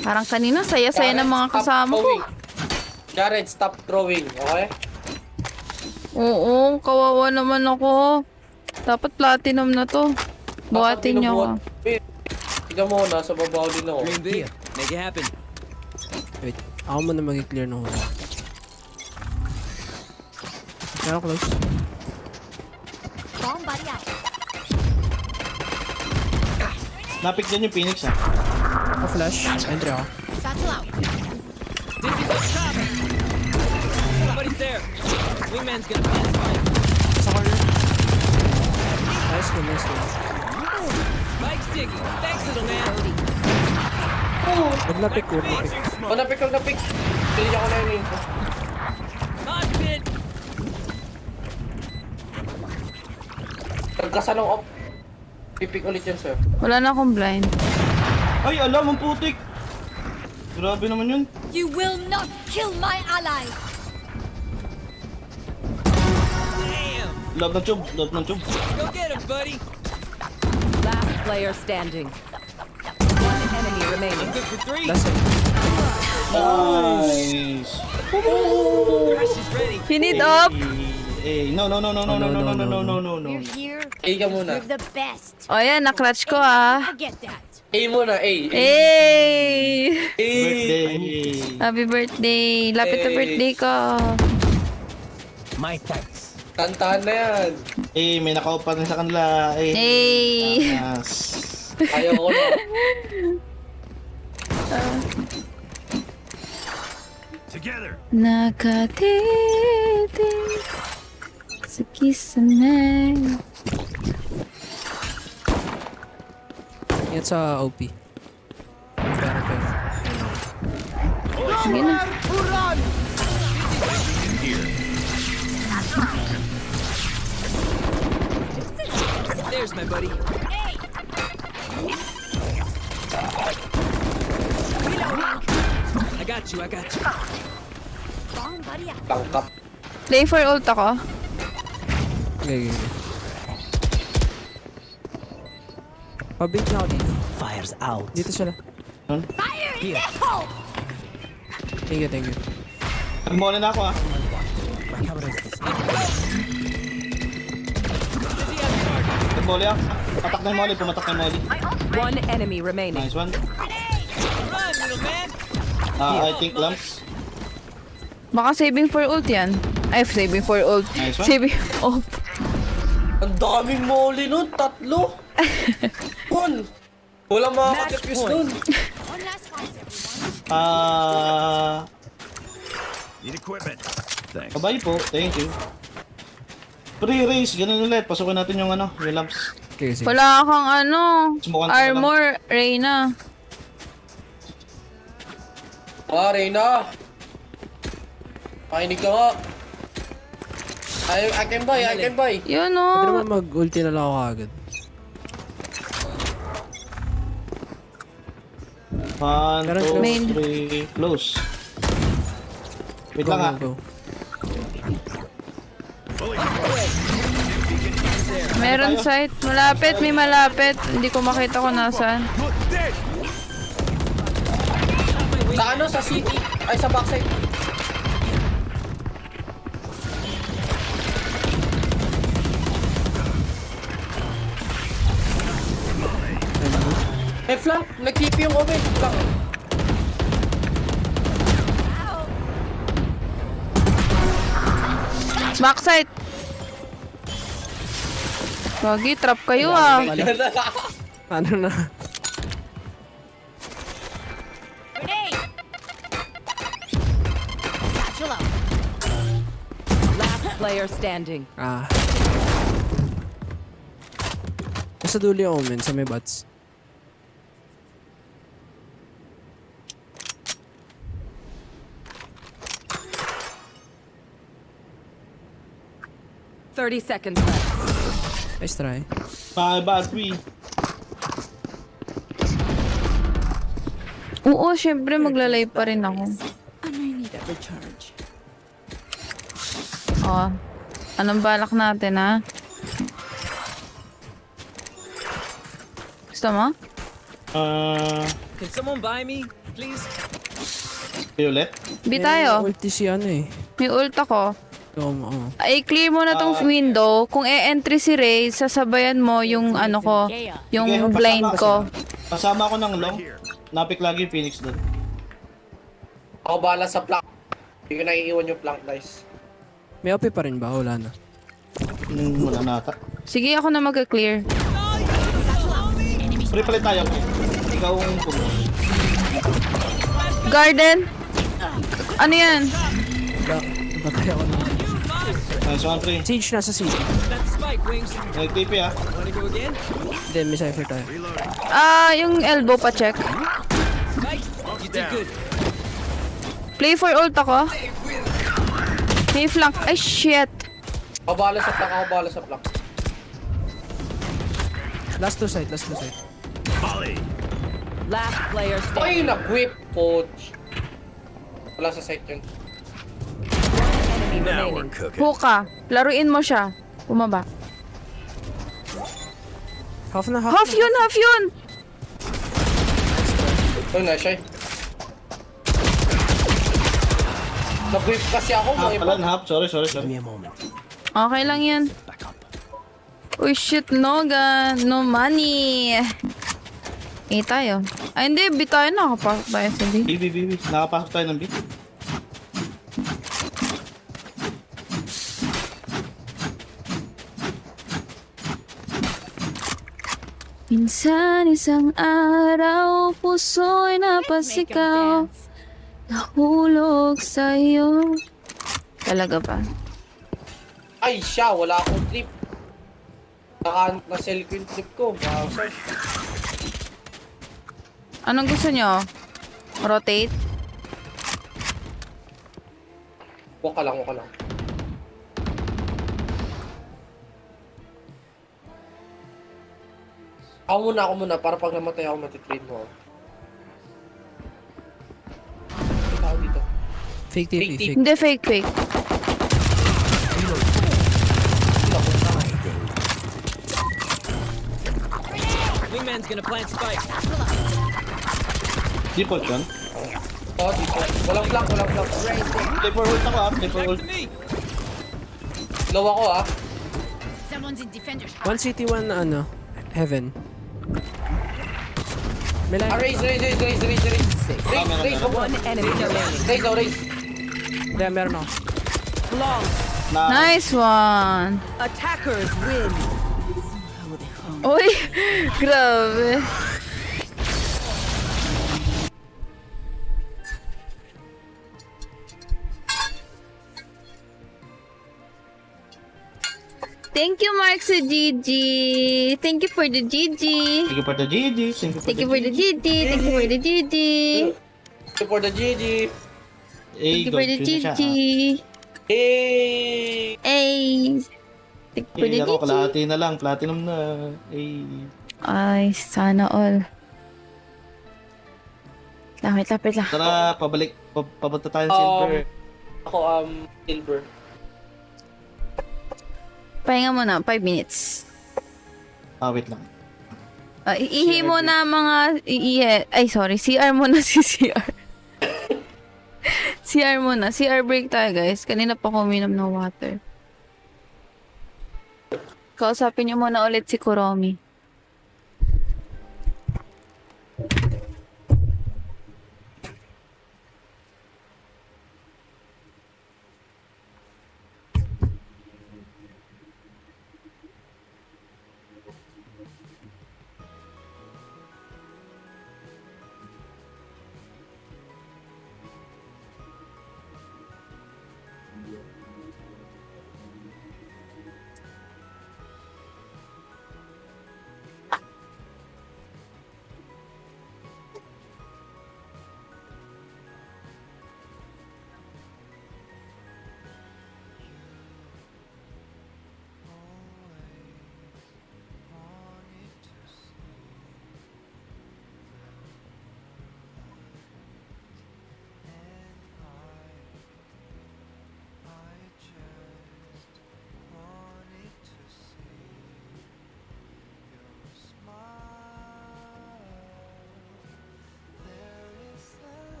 Parang kanina, saya-saya ng mga Jared, kasama stop ko. throwing. Jared, stop throwing, okay? Oo, kawawa naman ako. Dapat platinum na to. Buhatin niyo ako. Tignan mo, nasa babaw din ako. Dream big. Make it happen. Wait, ako muna mag-clear ng hula. Pero close. Bomb buddy out. Napik dyan yung Phoenix ah. Pa-flash. Entry ako. Satchel out. Dizzy's up top. Somebody's there. Wingman's gonna be in fight. Sa corner. Nice one, nice one. Mike's sticky. Thanks, little man. Huwag na pick, huwag na pick. Oh, napik. Pili ako na yun. Mosh pit. Nagkasanong off. Pipik ulit yan, sir. Wala na akong blind. Ay, alam, ang putik! Grabe naman yun. You will not kill my ally. Damn. Love ng tube, love ng tube. Go get him, buddy. Last player standing. One enemy remaining. Good for 3. Last one. Nice! Crash is ready. You need up. No. We're here. A ka muna. We're the best. O yan, na-clutch ko ah. Forget that. A muna, A. Hey! Birthday! Happy birthday! Lapit na Hey. birthday ko. My thanks. Kantahan na yan. May nakaupa na sa kanila. Hey! Yes. Ayaw ko na. Together. Nakatitig sa kisame. Yan sa OP. Pero. Sige na. There's my buddy. I got you. Bomb buddy out. Tangkap. Play for ult ako. Okay. Pabig na ako dito. Fire's out. Dito sila. Fire in the hole. Thank you. Nagmona na ako ah. Nagmoli ah. Patak na yung molly, pumatak na yung molly. One enemy remaining. Nice one. Run, little man. I think lamps. Baka saving for ult yan. Ay, saving for ult. Nice one. Saving ult. Ang daming molly nun. 3. Yun. Walang makakadefuse nun. One last fight, everyone. Need equipment. Thanks. Kabay po. Thank you. Pre-race, ganun ulit. Pasukin natin yung ano, yung lamps. Okay, sige. Wala kang ano, Sumukan ka na lang. armor, Reyna. Reyna. Pakinig ka nga. I can buy. Yun Pwede o. naman mag-ulti na lang ako agad. 1, Meron 2, main. 3, close. Wait Go, lang ha. go, go. Meron site. Malapit, may malapit. Hindi ko makita kung nasaan. Sa ano? Sa city? Ay, sa backside. Eh, flank. Nag-TP yung Omen. Flank. Backside. Gagi, trap kayo ah. Ano na? Last player standing. Ah. Nasa dulo yung Omen sa may bats. Thirty seconds left. Nice try. Battery. Oo, syempre maglalay pa rin ako. I may need a recharge. Oh. Anong balak natin ha? Gusto mo? Can someone buy me, please? Violet. Bi tayo. Ulti si ano eh. May ult ako. Oo. Ay, clear mo na tong window. Kung e-entry si Ray, sasabayan mo yung ano ko, yung Sige, blind ko. Pasama ko ng long. Napik lagi yung Phoenix doon. Ako bahala sa flank. Hindi ko naiiwan yung flank, guys. May OP pa rin ba? Wala na. Wala na ata. Sige, ako na mag-clear. Pre, palit tayo. Ikaw ang pumunta. Garden? Ano yan? Batay ako na. Nice one, pre. Siege nasa city. That's spike, Wings. Nag-TP ah. Wanna go again? Then may cypher tayo. Yung elbow pa check. Spike, you did good. Play for ult ako. May flank. Ay, shit. Ako bahala sa flank, ako bahala sa flank. Last two side, last two side. Volley. Last player standing. Ay, nag-whip, coach. Wala sa site yun. Enemy Now we're remaining. cooking. Huka. Laruin mo siya. Bumaba. Half na half. Half yun, half yun! Ayun na siya eh. Nag-whip kasi ako, Half mga iba. pala, half. Sorry. Okay lang yan. Uy, shit, no gun. No money. Tayo. Ay, hindi. B tayo. Nakapasok tayo sa D. B. Nakapasok tayo ng B. Minsan isang araw, puso'y napasigaw. Nahulog sa'yo. Talaga ba? Ay, siya, wala akong trip. Na-sell ko yung trip ko. Wow, sir. Anong gusto nyo? Rotate? Walk ka lang. Ako muna, para pag namatay ako, matitrain mo. May tao dito. Fake TP, Fake fake. Hindi, fake. Wingman's gonna plant spike. Default yun. Oo, dito. Walang flank. Play for ult ako ah. Play for Back ult. to me. Low ako ah. One city, one ano, heaven. May line. Raise. Raise, One enemy remaining. raise. Hindi, meron ako. Long. Nice one. Attackers win. Uy, grabe. Thank you, Mark, sa GG. Thank you for the GG. Thank you for the GG. Thank you for the GG. Thank you for the GG. Thank you for the GG. Thank you for the GG. Hey! Ay. Thank you for the Ako, GG. kalahati na lang. Platinum na. Ay, sana all. Lapit lang. Tara, papunta tayo ng silver. Ako, silver. Pahinga muna, 5 minutes. Wait lang. Iihi mo na mga... Ay, sorry. CR muna si CR. CR muna. CR break tayo, guys. Kanina pa ako uminom ng water. Kausapin niyo muna ulit si Kuromi.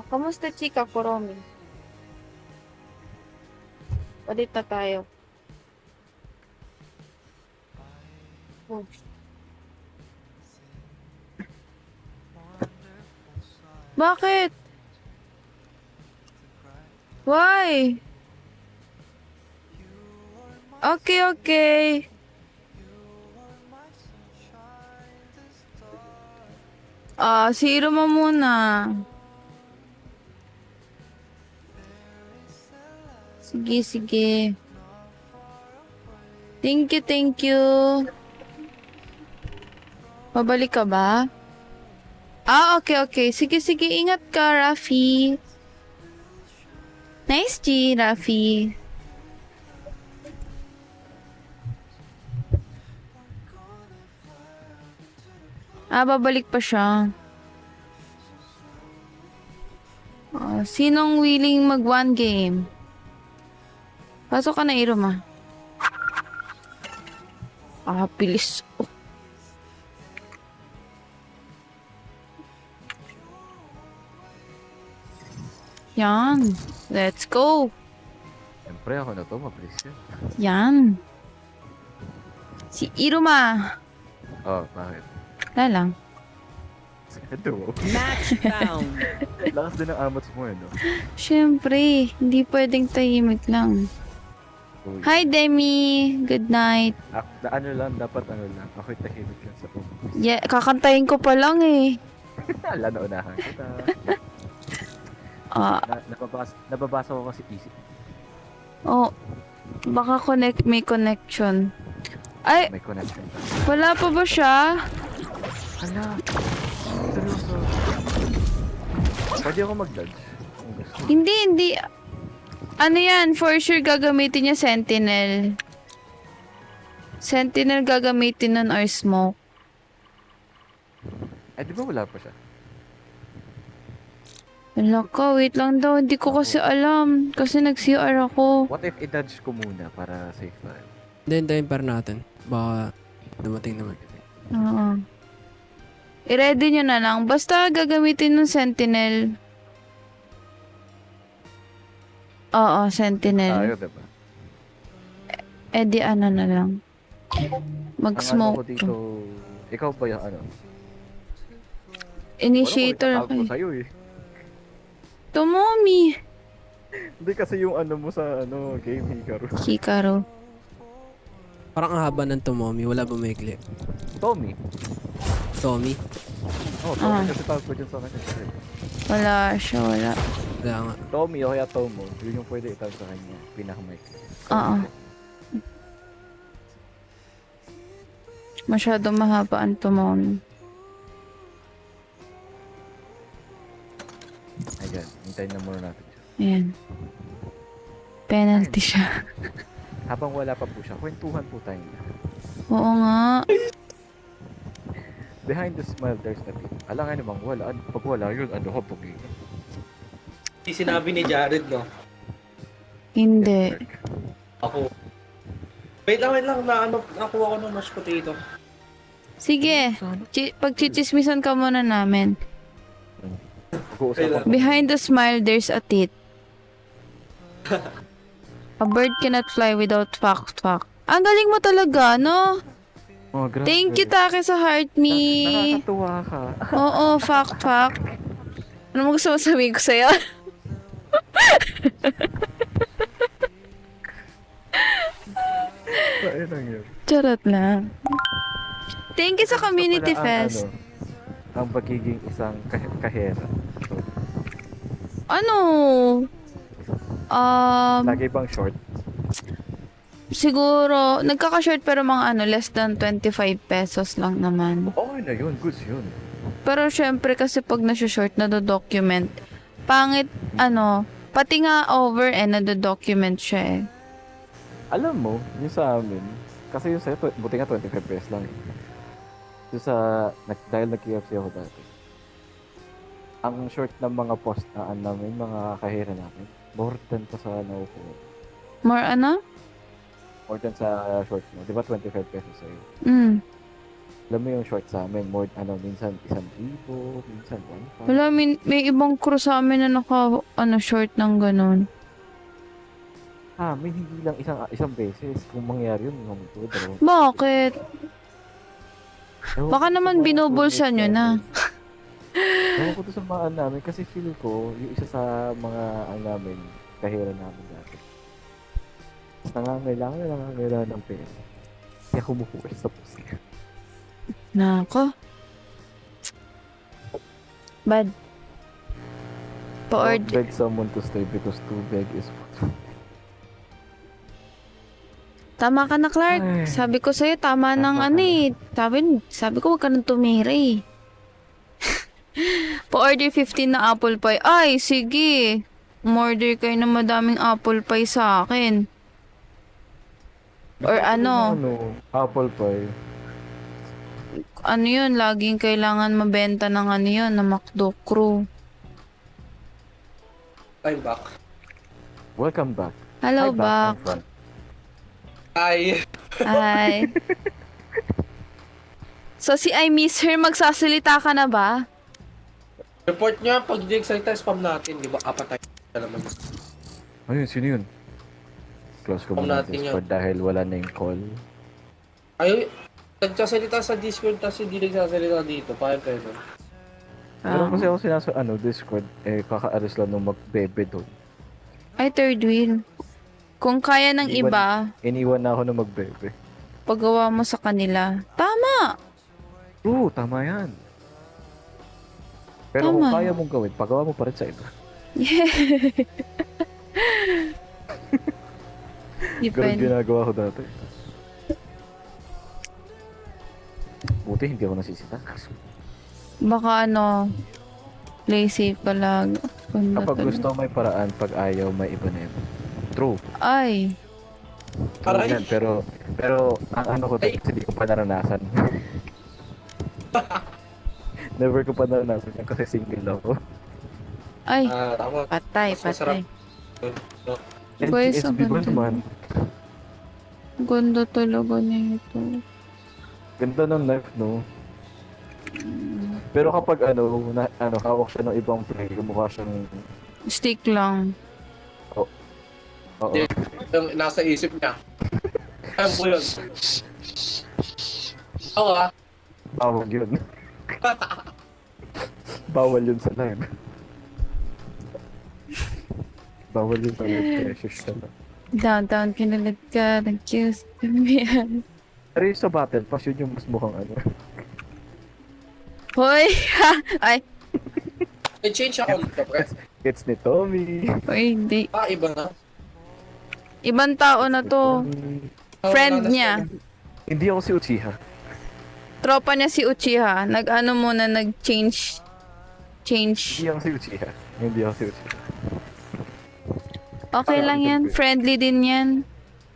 Kamusta, chika, Kuromi? Palit na tayo. Oh. Bakit? Why? Okay. Si Iruma muna. Sige. Thank you. Pabalik ka ba? Okay. Sige. Ingat ka, Rafi. Nice, G, Rafi. Babalik pa siya. Sinong willing mag one game? Pasok ka na, Iruma. Bilis. Oh. Yan. Let's go. Siyempre ako na to, mabilis yun. Yan. Si Iruma. Bakit? Wala lang. Ito. Match found. Lakas din ang amats mo, no? Siyempre, hindi pwedeng tahimik lang. Uy. Hi, Demi. Good night. Dapat ako'y tahimik lang sa pump. Yeah, kakantahin ko pa lang eh. Naunahan kita. Nababasa ko kasi easy. Baka may connection. Ay, May connection pa. wala pa ba siya? Hala. Seryoso. Pwede ako mag-dodge. Kung gusto. Hindi. Ano yan? For sure gagamitin niya Sentinel. Sentinel gagamitin nun or smoke. Di ba wala pa siya? Wala ka, wait lang daw. Hindi ko kasi alam. Kasi nag-CR ako. What if i-dodge ko muna para safe tayo? Hintayin pa rin natin. Baka dumating naman. Oo. I-ready nyo na lang. Basta gagamitin ng Sentinel. Oo, Sentinel. Diba? Di ano na lang. Ang ano ko Mag-smoke. dito, ikaw ba yung ano? Initiator Wala ko ako sa'yo eh. Tomomi. Hindi kasi yung ano mo sa ano game Hikaru. Hikaru. Parang ang haba ng Tomomi. Wala ba maikli? Tommy. Tommy? Oh, Tommy kasi tawag ko dyan sa kanya. Wala siya, wala. Wala nga. Tommy o kaya Tomo. Yun yung pwede itawag sa kanya. Pinaka-maikli. Oo. Masyado mahaba ang Tomomi. Ayan, hintayin na muna natin siya. Ayan. Penalty siya. Habang wala pa po siya, kwentuhan po tayo. Oo nga. Behind the smile, there's a bit. Alangan namang wala. Pag wala yun, ano ko, pag Hindi sinabi ni Jared, no? Hindi. Ako. Wait lang, nakuha ko ng mashed potato. Sige. Pagchichismisan ka muna namin. Pag-uusapan Behind the smile, there's a tit. A bird cannot fly without fact. Ang galing mo talaga, no? Oh, grabe. Thank you, Take, sa heart me. Nakakatuwa ka. Oo, fact. Ano mo gusto mo sabihin ko sa'yo? Ayun lang yun. Charot lang. Thank you sa community Gusto ko na fest. ang pagiging isang kahera. Ano? Lagi bang short? Siguro, nagkaka-short pero mga less than 25 pesos lang naman. Okay na yun. Goods yun. Pero syempre kasi pag nasa-short, nado-document. Pangit, pati nga over nado-document siya eh. Alam mo, yung sa amin, kasi yung sa'yo, buti nga 25 pesos lang eh. Yung dahil nag-KFC ako dati. Ang short ng mga postaan namin, mga kahera namin, more than pa sa naupo. More More than sa short mo. Di ba 25 pesos sa'yo? Alam mo yung short sa amin, minsan 1,000, minsan 1,500. Wala, may ibang crew sa amin na short ng ganun. May hindi lang isang beses. Kung mangyari yun, dalawang. Bakit? Ewan Baka ko naman sa mga binubulsa nyo na. Ewan ko to sa mga namin kasi feel ko yung isa sa mga namin, kahira namin dati. Mas nangangailangan ng pera. Kaya kumukuha sa post. Nako. Bad. Don't beg someone to stay because to beg is Tama ka na, Clark. Ay. Sabi ko sa'yo, tama ng Sabi ko, wag ka nang tumira eh. Pa-order 15 na apple pie. Ay, sige. Umorder kayo ng madaming apple pie sa akin. Or apple pie. Ano yun, laging kailangan mabenta ng na McDo Crew. I'm back. Welcome back. Hello, Hi, back. I'm Frank. Ay, Hi. So, si I miss her, magsasalita ka na ba? report nyo pag hindi nagsalita, spam natin. Di ba? Apat tayo na naman. Ano yun? Sino yun? Close ko Spam muna natin Discord dahil wala na yung call. Ay, nagsasalita sa Discord kasi hindi nagsasalita dito. Paano tayo? Pero kasi ako Discord, kaka-aris lang nung magbebe doon. Ay, third wheel. Kung kaya ng iba, Iniwan na ako na magbebe. paggawa mo sa kanila. Tama! Oo, tama yan. Pero Tama. kung kaya mong gawin, pagawa mo pa rin sa iba. Ganun Depende. ginagawa ko dati. Buti hindi ako nasisita. Baka lazy pala. Kapag gusto may paraan, pag ayaw may iba na iba. True. Ay, True Aray. yan, pero ang ko to, hindi ko pa naranasan. Never ko pa naranasan yan kasi single ako. ay, Tama. patay. Mas masarap. Guys, NGSB ang ba ganda. naman? Ganda talaga niya ito. Ganda ng knife, no? Pero kapag hawak siya ng ibang play, mukha siyang, Stick lang. oo. Yung nasa isip niya. Kaya mo yun. Oo ah. Bawal yun. Bawal yun sa live. Bawal yung toilet pressures na lang. Downtown, kinalit ka, nag-choose. Pero yung sa battle pass, yun yung mas mukhang ano. Hoy! Ay! May change ako dito, pre. It's ni Tommy. Hoy, hindi. Iba na. Ibang tao na to. Friend niya. Hindi ako si Uchiha. Tropa niya si Uchiha. Nag-ano muna, nag-change. Hindi ako si Uchiha. Hindi ako si Uchiha. Okay lang yan. Friendly din yan.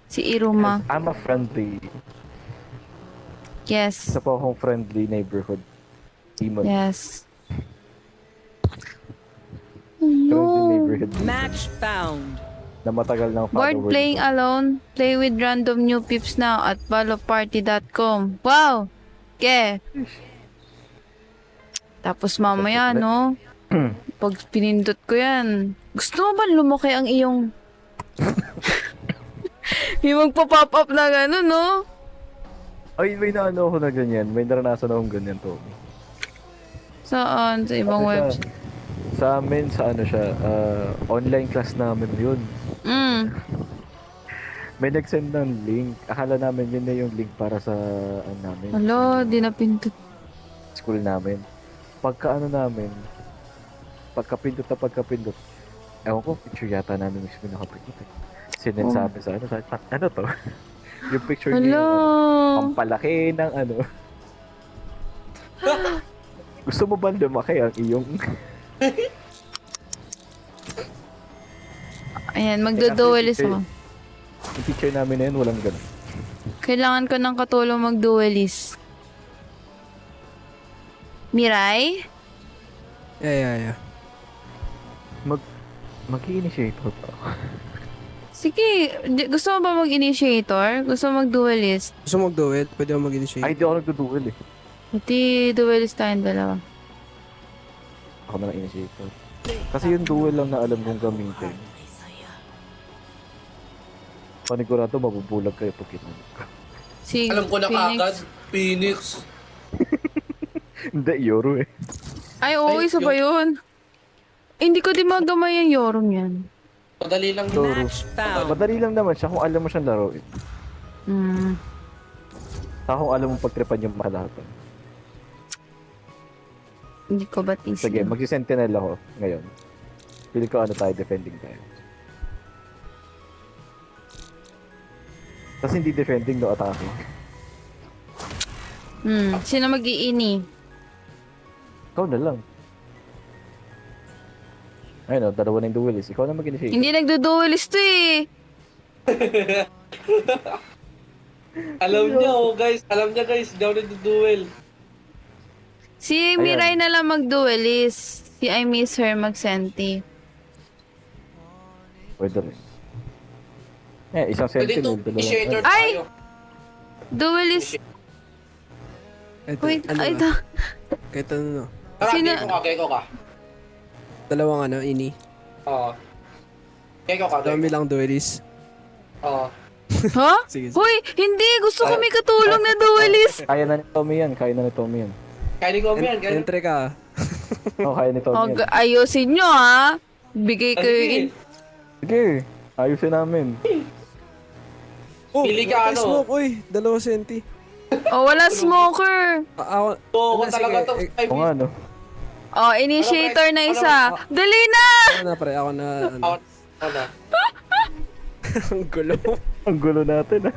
Si Iruma. I'm a friendly. Yes. Isa po akong friendly neighborhood. Demon. Yes. Friendly No. neighborhood. Match found. Na matagal ng Bored follower playing ko. alone. Play with random new peeps now at baloparty.com. Wow! Okay. Tapos mamaya, no? Pag pinindot ko yan, gusto mo ba lumaki ang iyong... yung magpa-pop up na gano'n, no? Ay, may naano ako na ganyan. May naranasan akong ganyan, Tommy. Saan? Sa ibang Kasi website. Sa amin, sa ano siya, online class namin yun. May nag-send ng link. Akala namin yun na yung link para sa ano namin. Alo, di na pinindot. School namin. Pagka ano namin, pagkapindot, ewan ko, picture yata namin mismo nakapindot eh. Sinend sa amin sa ano, ano to? Yung picture niya, Alo. pampalaki ng ano. Gusto mo ba lumaki ang iyong... Ayan, magdo-duelist ako. Yung picture namin na yun, walang ganun. Kailangan ko ng katulong mag-duelist. Mirai? Yeah. Mag-i-initiate pa. Sige, gusto mo ba mag-initiator? Gusto mo mag-duelist? Gusto mo mag-duet? Pwede ako mag-initiate. Ay, di ako nagduduel eh. Pati duelist tayong dalawa. Ako na lang initiator. Kasi yung duel lang na alam kong gamitin. Panigurado, mabubulag kayo pag kinamit ko. Si Alam ko na kagad. Phoenix. Hindi, Yoro eh. Ay, oo, Ay, isa pa yun. Eh, hindi ko din magamay yung Yorum yan. Madali lang Yoro. Match found. Madali lang naman siya kung alam mo siyang laruin. Saka kung alam mo pagtripan yung makalaban. Hindi ko ba tisi? Sige, magsi-sentinel ako ngayon. Pili ko ano tayo, defending tayo. Kasi hindi defending, no attacking. Sino mag-iini? Ikaw na lang. Ayun o, dalawa na yung duelist. Ikaw na mag-initiate. Hindi nagdo-duelist to eh. Alam niya, oh, guys. Alam niya, guys. Hindi ako nagduduel. Si Mirai na lang mag-duelist. Si I Miss Her mag-senti. Pwede rin. Eh, isang Pwede sentinel, ito. Initiator dalawa. Ay! tayo. Duelist. Ito, Wait, ano ay, ba? Kahit ano, Tara, Sino- Geko ka. dalawang ano, ini. Oo. Geko ka. Dami lang duelist. Oo. Ha? Sige. Hoy, hindi. Gusto ko may katulong na duelist. Kaya na ni Tommy yan, kaya na ni Tommy yan. Kaya ni Gomi yan. Kaya ni Entre ka. Oo, kaya ni Tommy yan. Ayusin nyo ha. Bigay kayo in... Sige, ayusin namin. Oh, Pili ka, may ano? smoke, uy. 2 senti. Oh, wala smoker. Ako, Oo, Wala, talaga sige. to. Oo nga, no? Oh, initiator na isa. Dali na! ako na, pre. Ako na, ano. Ako na. Ang gulo. Ang gulo natin, ah.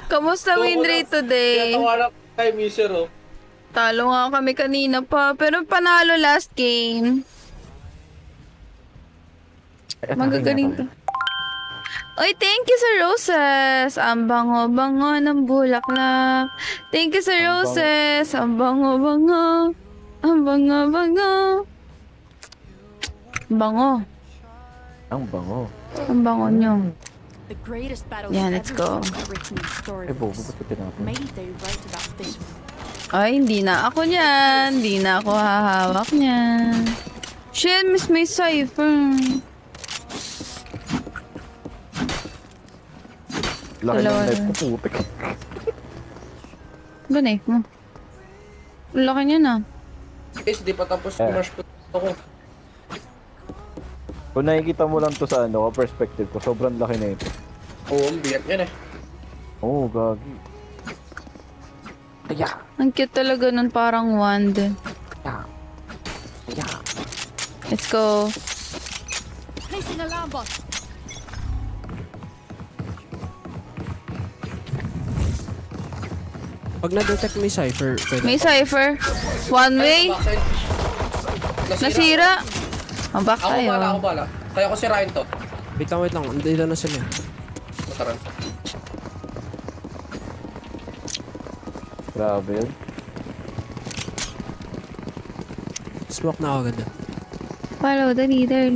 Kamusta win rate today? Tinatawanan ko kay Miser, oh. Talo nga kami kanina pa, pero panalo last game. Magagaling to. Oy, thank you sa roses. Ang bango-bango ng bulaklak. Thank you sa roses. Ang bango-bango. Ang bango-bango. Bango. Ang bango. Ang bango nyo. The greatest battles Yeah, let's go. written in Eh, bobo, stories. ba't ko tinapon? Maybe they write about this one. Ay, hindi na ako niyan. Hindi na ako hahawak niyan. Shit, miss may cipher. Laki Dalawa ng net na. ko, putik. Ganay mo. Ang laki niya na. Guys, di pa tapos yung mash po ako. Kung nakikita mo lang to sa perspective ko, sobrang laki na ito. Oo, ang bigat yan eh. Oo, gagi. Aya! Ang cute talaga nun, parang wand. Aya! Aya! Let's go. Placing alarm bot. Pag na-detect may cipher, pwede. May cipher. One way. Backside. Nasira. Ang back Ako tayo. bala, ako bala. Kaya ko sirain to. Wait lang. Dito na sila. Mataran. Grabe yun. Smoke na ako agad. Follow the leader.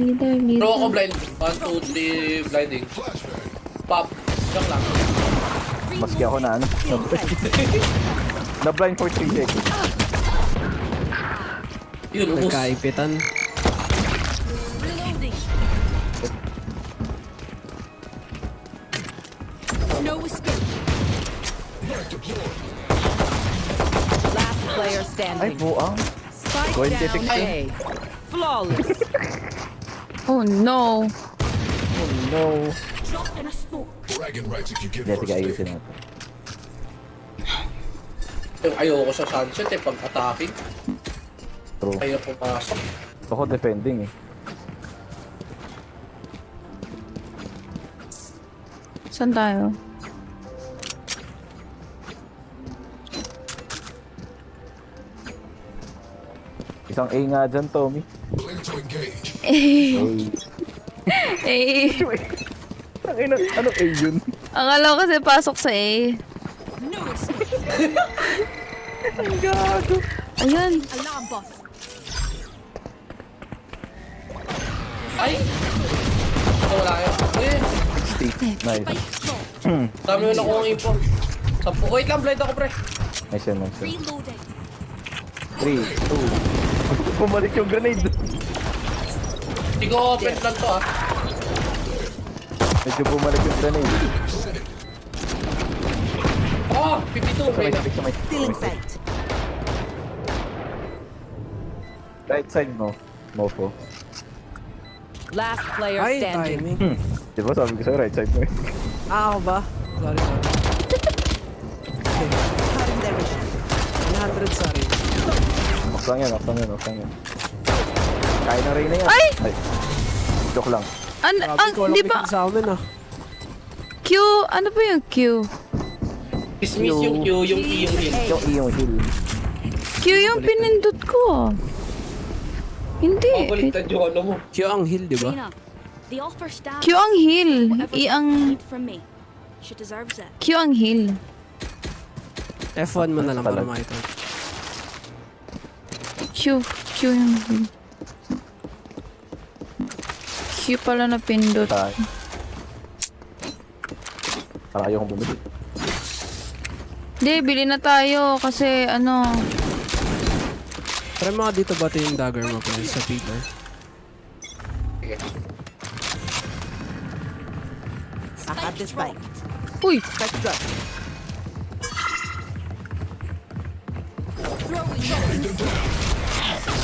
Throw ako blind. 1, 2, 3, blinding. Pop. Joke lang. Maski ako na na-blind for 3 seconds. Yun, ubus. Nagkaipitan. Reloading. No escape. Last player Ay, standing. buang. Spike 26 down A. Flawless. Oh no. Oh no. Drop in a smoke. Hindi, sige, ayusin natin. Ayoko sa sunset eh, pag attacking. True. Ayaw pumasok. Ako defending eh. Saan tayo? Isang A nga dyan, Tommy. Eh. A. Eh. Anong A yun? Akala ko kasi pasok sa A. No escape. Ang gago. Ayun. Alarm bot. Ay! Ito wala yun. Uy! Nice. Dami yun ako ang info. 10. Wait lang, blind ako pre. Nice yan, nice yan. Reloading. 3, 2. Bumalik yung grenade. Hindi ko open lang to ah. Medyo bumalik yung grenade. Oh! 52! Wait lang. Stealing sight. Right side mo, mofo. Last player Ay, standing. timing. Di ba sabi ko sa'yo, right side mo eh. Ako ba? Sorry. Cutting their vision. 100 sorry. Max lang yan. Kaya na rin na yan. Ay! Joke lang. Grabe, Di ba? sa amin ah. Q, ano ba yung Q? Dismiss yung Q, yung E yung heal. Yung E yung heal. Q yung pinindot ko. Hindi. Mabaliktad yung ano mo. Q ang heal, di ba? Tina, the offer stands. Q ang heal. Whatever E ang... you need from me. She deserves it. Q ang heal. F1 mo na lang para makita. Q yung heal. Q pala na pindot. Para ayokong bumili. Hindi, bili na tayo kasi ano... Try mo nga dito bati yung dagger mo pa sa Peter. Sige. I have the spike. Uy! Spike drop.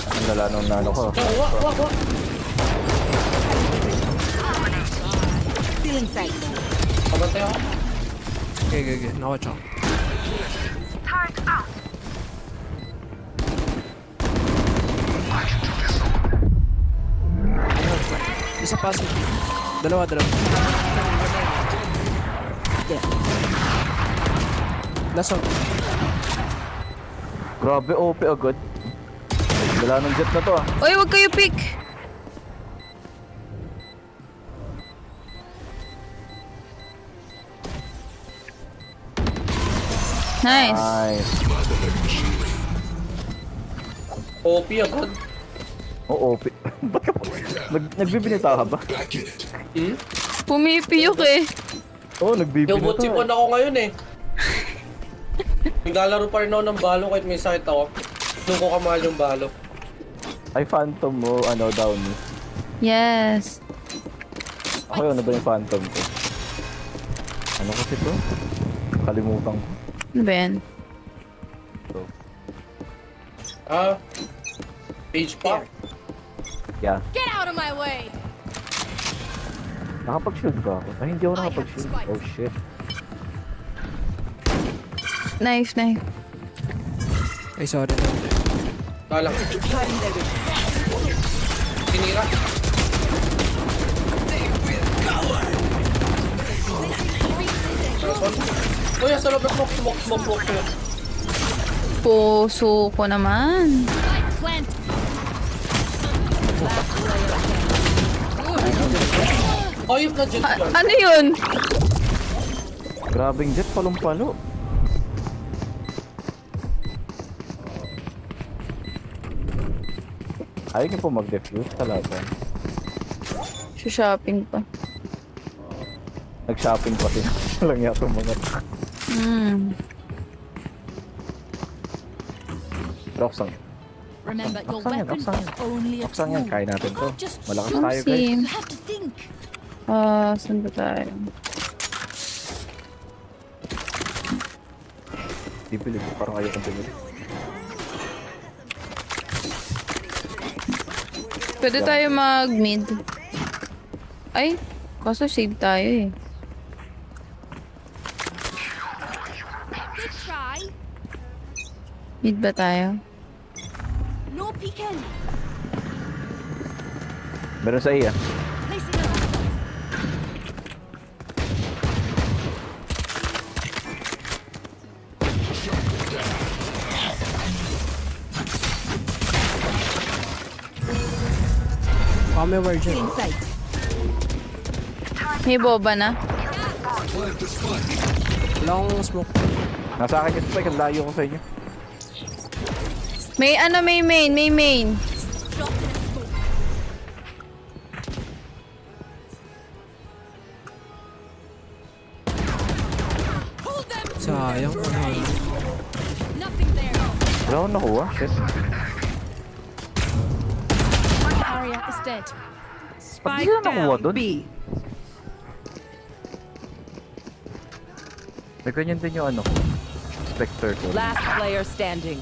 Ang lala nung nano ko. Wak. Stealing sight. Pabantay ako. Okay. Nakawatch ako. Isa pa si Dalawa. Last one. Grabe, OP agad. Wala nung jet na to ah. Uy, wag kayo pick! Nice. Nice. OP agad. Oo, OP. Ba't ka nagbibinita ka ba? Pumipiyok eh. Oo, nagbibinita. Yung butsipon ako ngayon eh. Naglalaro pa rin ako ng balo kahit may sakit ako. Doon ko kamahal yung balo. Ay, phantom mo, down. Yes. Ako yun, ano ba yung phantom ko? Ano kasi to? Kalimutan ko. Ano ba yan? Page pa. Yeah. Get out of my way. Nakapag-shield ba ako? Ay, hindi ako nakapag-shield. Oh shit. Knife. Ay, sorry. Galang. Sinira. Uy, sa loob na smoke. Puso ko naman. Ayop na dyan. Ano yun? Grabing jet, palong-palo. Ayaw niyo po mag-defuse talaga. Shopping pa. Nag-shopping pa din. Lang yata mga Roxanne. Remember, your Roxanne yan, weapon Roxanne. is only a Roxanne yan, tool. kaya natin to. Just Malakas shoot. tayo guys. Sim. You have to think. Saan ba tayo? Di bilib, parang ayaw kong bilib. Pwede tayo mag-mid. Ay, kaso save tayo eh. Good try. Mid ba tayo? No peeking. Meron sa iya. Placing it on. Baka may word dyan. May boba na. Wala akong smoke. Nasa akin yung spike, ang layo ko sa inyo. May main. Sayang. Nothing there. Wala akong nakuha, shit. Arya is dead. Ba't di sila nakuha doon? May ganyan din yung ano, Spectre ko. Last player standing.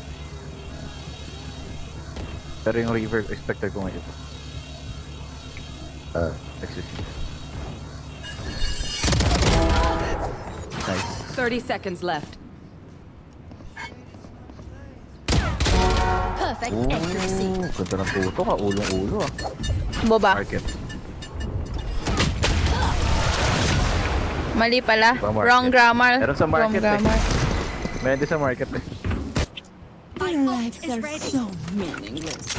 Pero yung Reaver, Spectre ko ngayon. Excuse me. Nice. 30 seconds left. Perfect Ooh, accuracy. ganda ng tuto ka, ulong-ulo ah. Boba. Market. Mali pala. Sa market. Wrong grammar. Meron sa market Wrong grammar. Meron din sa market eh. My lives is ready. So meaningless.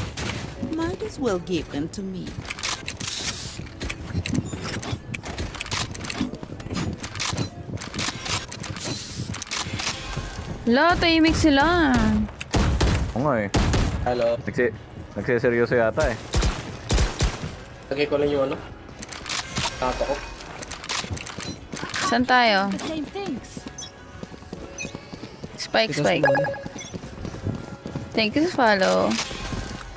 Might as well give them to me. Hala, tahimik sila. Oo nga eh. Hello. Nagsiseryoso yata eh. Lagay ko lang yung ano. Tato ko. Saan tayo? The same things. Spike. Tigas mo. Thank you sa follow.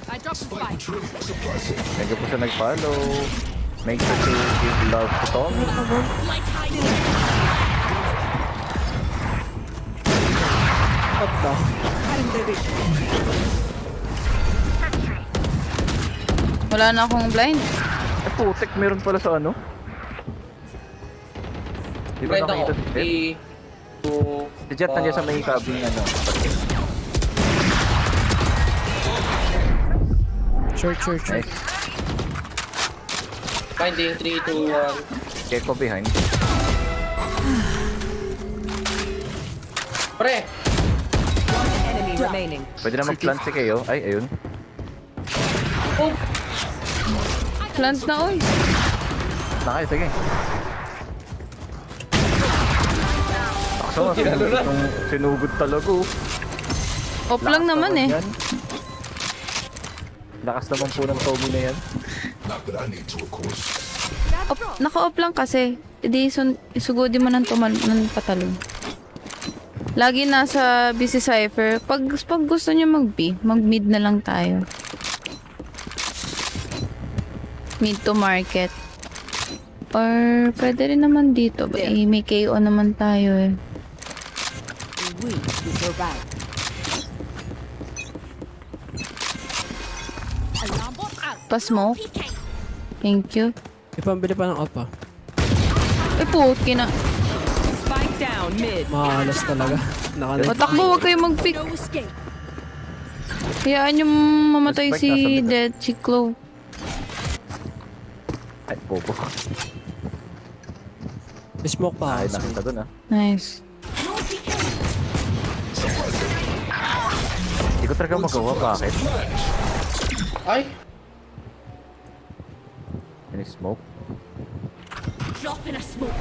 I dropped the spike. Thank you po sa nag-follow. Make sure to give love to Tom. Like hiding. What the? Wala na akong blind. Eh putik, meron pala sa ano? Di ba Blind ako. nakita si Jet? Si Jet nandiyan sa may cabin ano. Short. Nice. Finding 3, 2, 1. Gecko behind. Pre! Enemy remaining. Pwede na mag-plant si kayo. Ay, ayun. Oh! Plant na oy. Nakay, sige. Akso, sinugod talaga oh. Off lang naman eh. Yan. Lakas naman po ng Tommy na yan. Naka-off lang kasi. Hindi isugodi mo ng patalon. Lagi nasa busy cipher. Pag gusto nyo mag-B, mag-mid na lang tayo. Mid to market. Or pwede rin naman dito. May KO naman tayo eh. We will survive. Alarm bot out. Pa-smoke. Peeking. Thank you. Ipambili pa ng op ah. Ay, puti na. Spike down mid. Maalas talaga. Nakalit. Matakbo, huwag kayo mag-pick. No escape. Hayaan yung mamatay Respect, si nasa mid. Dead, si Chloe. Ay, bobo. Smoke pa Ay, ako. nakita dun ah. Nice. Hindi ko talaga magawa. Bakit? Ay! Any smoke? Drop in a smoke.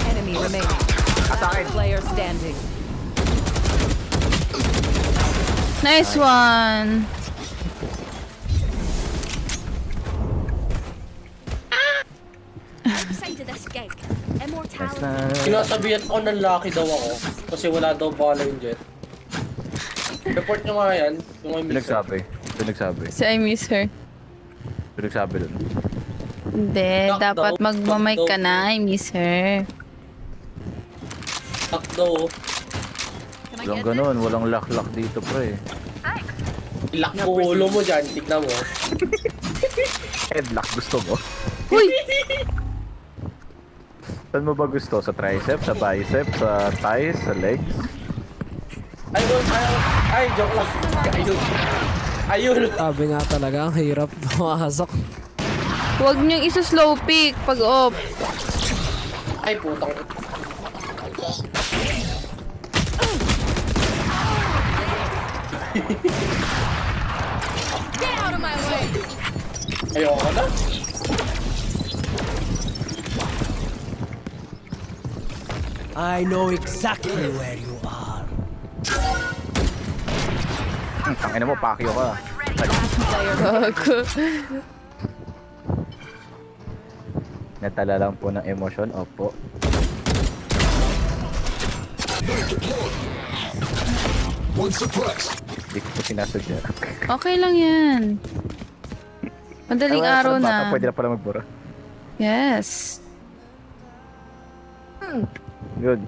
Enemy remaining. Player standing. Nice one. Side of this gig. Nice Immortality. na. Sinasabihan ko ng lucky daw ako kasi wala daw bala yung jet. Report nyo nga yan, yung may mixer. Pinagsabi. Si I miss her. Pinagsabi dun. Hindi, Knock dapat daw, magmamic knock ka daw. na. I miss her. Tak daw. Walang ganun. Walang lock-lock dito, pre. Ilak mo ulo mo dyan, tignan mo. Headlock gusto mo? Uy! Saan mo ba gusto? Sa tricep, sa bicep, sa thighs, sa legs? Ay, joke lang. Ayun. Sabi nga talaga, ang hirap pumasok. Huwag niyong isa-slow pick pag off. Ay, putang. Get out of my way. Ayoko na. I know exactly where you are. Tangina mo, pakyo ka. Gago. Natala lang po ng emosyon, opo. Hindi ko po sinasadya. Okay lang yan. Madaling Ay, wala araw palang bata, na. Pwede na pala magbura. Yes.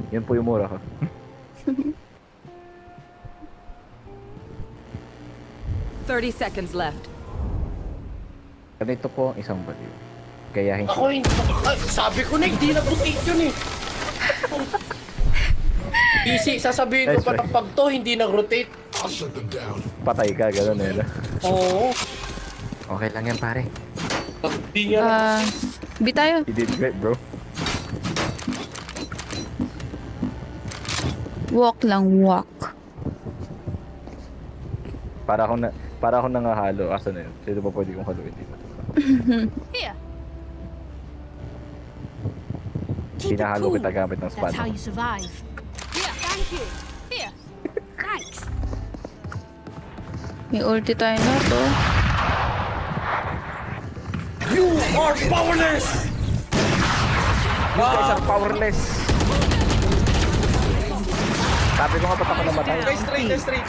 Yun po yung mura ko. Seconds left. Ganito po ang isang baliw. Gayahin Ako hindi. Ay, sabi ko na, hindi nag-rotate yun eh. Easy, sasabihin ko Nice pa try. ng pag to, hindi nag-rotate. patay ka, gano'n eh. Oo. Okay lang yan, pare. Hindi nga. Bi tayo. You did great, bro. Walk lang, walk. Para akong nangahalo. Asa na yun? Sino ba pwede kong haluin dito? Here. Hinahalo kita gamit ng That's espada. how you survive. Here, thank you. Here. Thanks. May ulti tayo na to. You are powerless! You guys are powerless! Sabi ko nga ba't ako namatay? Stay straight.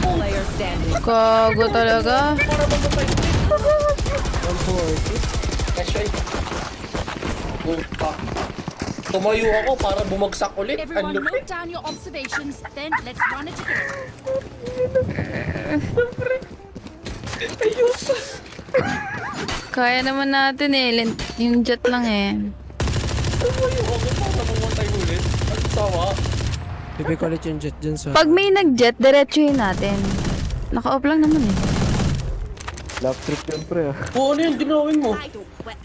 Player standing. Gago talaga. Actually, tumayo ako para bumagsak ulit. Everyone Ang lupit. note down your observations, then let's run it again. Kaya naman natin eh. Yung jet lang eh. Tumayo ako para bumatay ulit. Ang sawa. Bibig ulit yung jet dyan sa... Pag may nag-jet, diretsuhin natin. Naka-off lang naman eh. Love trip yun, pre. Oo, ano yung ginawin mo? I don't wet.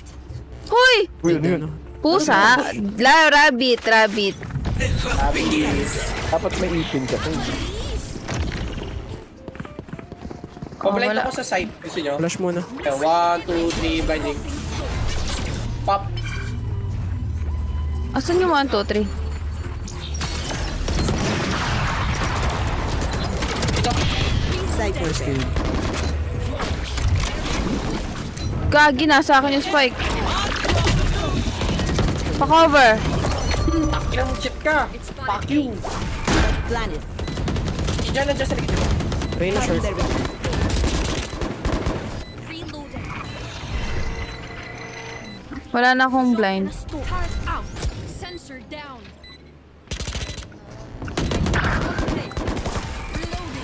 Hoy! Uy, ano yun? Pusa! Rabbit. Dapat may ipin kasi. Pabalik wala. ako sa site. Gusto nyo? Flash muna. 1, 2, 3, binding. Pop. Asan yung 1, 2, 3? First aid. Gagi, nasa akin yung spike. Pa-cover. Ilang shit ka. Fuck you. Planet. Diyan sa likod. Reyna short. Reloading. Wala na akong blind. Turret out. Sensor down. Reloading.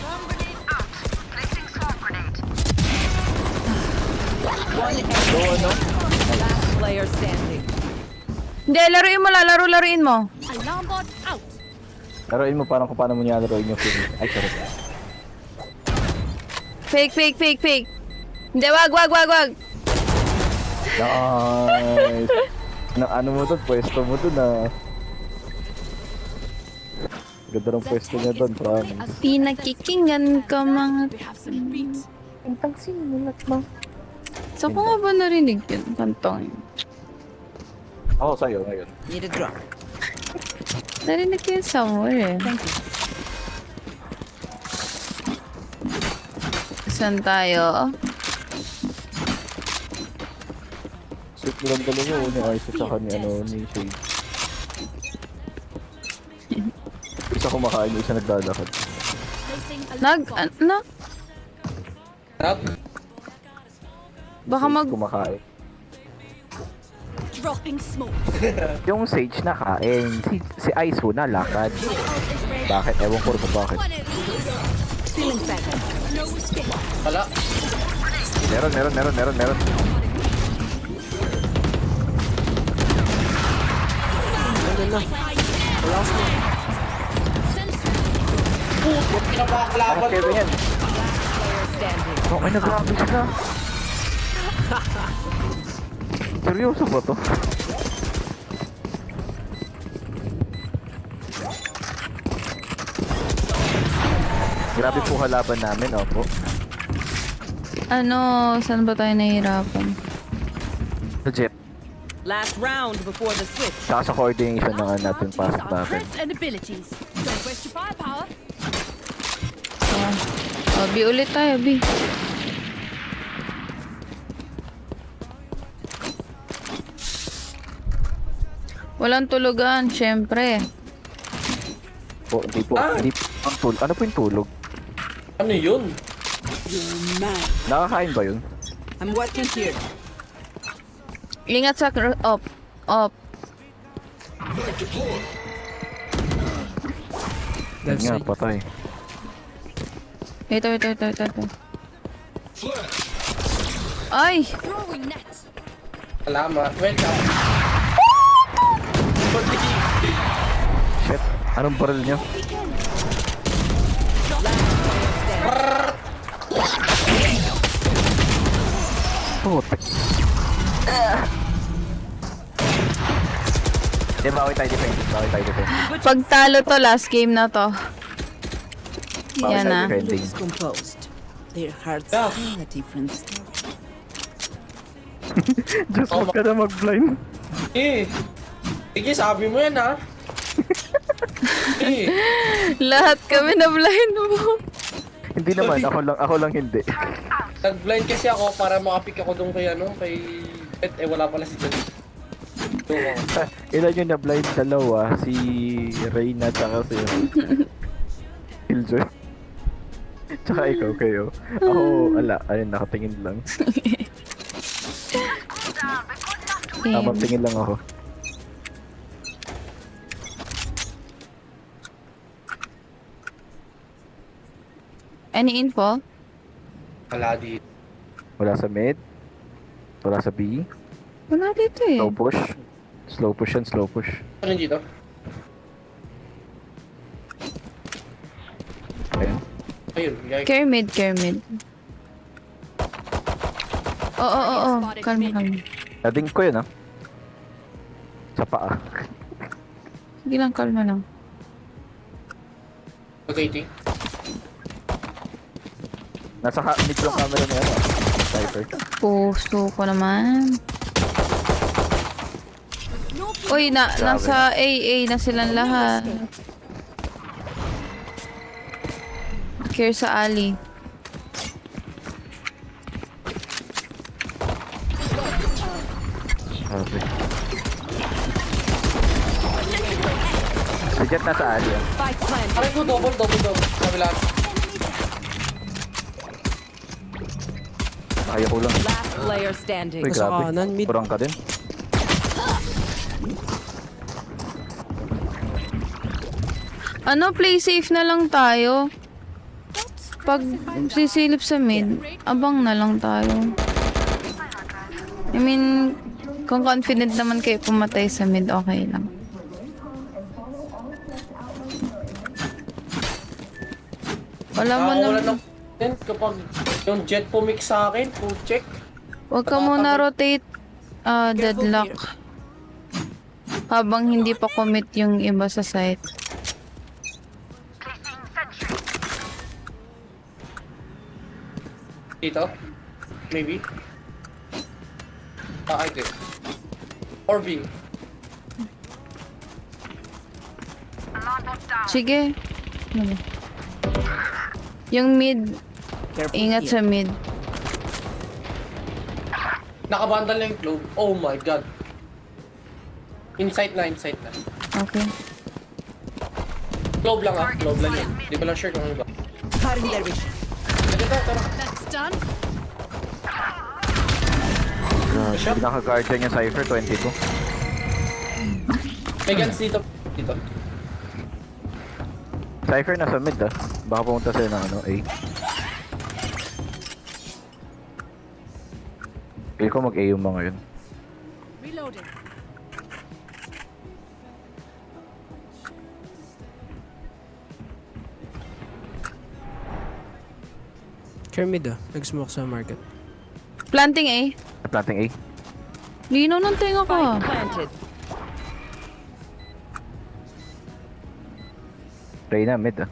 Last player standing. Hindi, laruin mo lang. Laruin mo. Alarm bot out. Laruin mo parang kung paano mo niya laruin yung film. Ay, sorry. Fake. Hindi, wag. Nice! Ano mo doon? Pwesto mo doon ah. Ganda ng pwesto niya doon, promise. Pinakikinggan ka mga... We have some beats. Ang sinulat mo. Saan ko nga ba narinig yun? Kantong yun. Ako sa'yo ngayon. Need a drop. Narinig ko yun somewhere eh. Saan tayo? Sweet mo lang dalawa yun, ni Ice at saka ni Shade. Isa kumakain, isa naglalakad. Sarap. Baka mag... Kumakain. Dropping smoke. Yung Sage na kain, si Ice na lakad. Bakit? Ewan ko rin kung bakit. Stealing second. No escape. Wala. Meron. Pinapakalaban Kaya to. yan. Standing. Oh, may nag-grabe sila. Seryoso ba to? Grabe po kalaban namin, opo. Ano, saan ba tayo nahihirapan? Sa jet. Last round before the switch. Saka sa coordination ng natin pasok natin. Strengths and abilities. Don't waste your firepower. Oh, B ulit tayo, B. Walang tulugan, syempre. Po, hindi po. Hindi po. Ano po yung tulog? Ano yun? You're mad. Nakakain ba yun? I'm watching here. Ingat sa... Op. Left Nga, side. patay. Ito. Ay! Throwing nets. Salamat. Welcome. Shit. Anong barrel nyo? Putik. Hindi, bawi tayo defense. Pag talo to, last game na to. Bawi Yan tayo na. defending. Looks composed. Their hearts Yeah. tell a different story. Just huwag ka na mag-blind. Sige, sabi mo yan ha. Sige. Lahat kami na blind mo. Hindi naman, ako lang hindi. Nag-blind kasi ako para makapik ako dun kay Pet. Wala pala si Jan. Ilan yung na-blind? Dalawa, si Reyna tsaka si Killjoy. Tsaka ikaw kayo. Ako, ayun, nakatingin lang. Tamang tingin lang ako. Any info? Wala di. Wala sa mid. Wala sa B. Wala dito eh. Slow push. Slow push. Ano dito? Ayun. Ayun. Kermid. Oo. Kalma. Nading ko yun, sa paa. Sige lang, kalma lang. Rotating. Nasa mid yung camera na yan, Sniper. Puso ko naman. Uy, nasa AA na silang lahat. Care sa Ali. Okay. Si Jet nasa ali, Spike plant. Aray ko, double. Kabila. Kaya ko lang. Last player standing. Uy, Nasa grabe. kanan, mid. Kurang ka din. Ano, play safe na lang tayo. Pag sisilip sa mid, abang na lang tayo. I mean, kung confident naman kayo pumatay sa mid, okay lang. Wala mo Nakakawala na. ng yan kapag yung jet pumix sa akin, full check. Huwag ka muna rotate. Deadlock. Habang hindi pa commit yung iba sa site. Dito? Maybe? I did. Orbing. Sige. Ano ba? Yung mid. Ingat sa mid. Nakabandal na yung globe. Oh my god. Insight na. Okay. Globe lang globe lang yun. Di ba lang sure kung ano ba. Tara. That's done. Grabe, naka-guard dyan yung Cypher, 22. May guns dito. Cypher nasa mid ah. Baka pumunta sila ng ano, A. Feel ko mag-A yung mga yun. Reloading. Kermid nag-smoke sa market. Planting A. Planting A. Lino ng tenga ko. Reyna mid ah.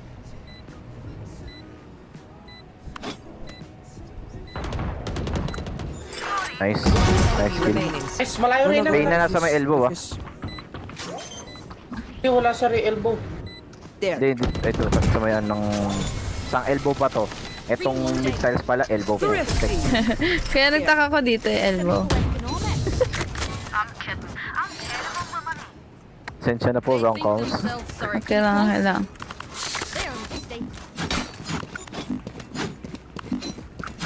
Nice kill. Guys, malayo rin na. Reyna nasa may elbow ah. Hindi, wala sa elbow. Hindi, ito, sa may anong... Sang elbow pa to. Etong mid-tiles pala, elbow ko. Kaya nagtaka ko dito elbow. Sensya na po, wrong calls. Okay lang.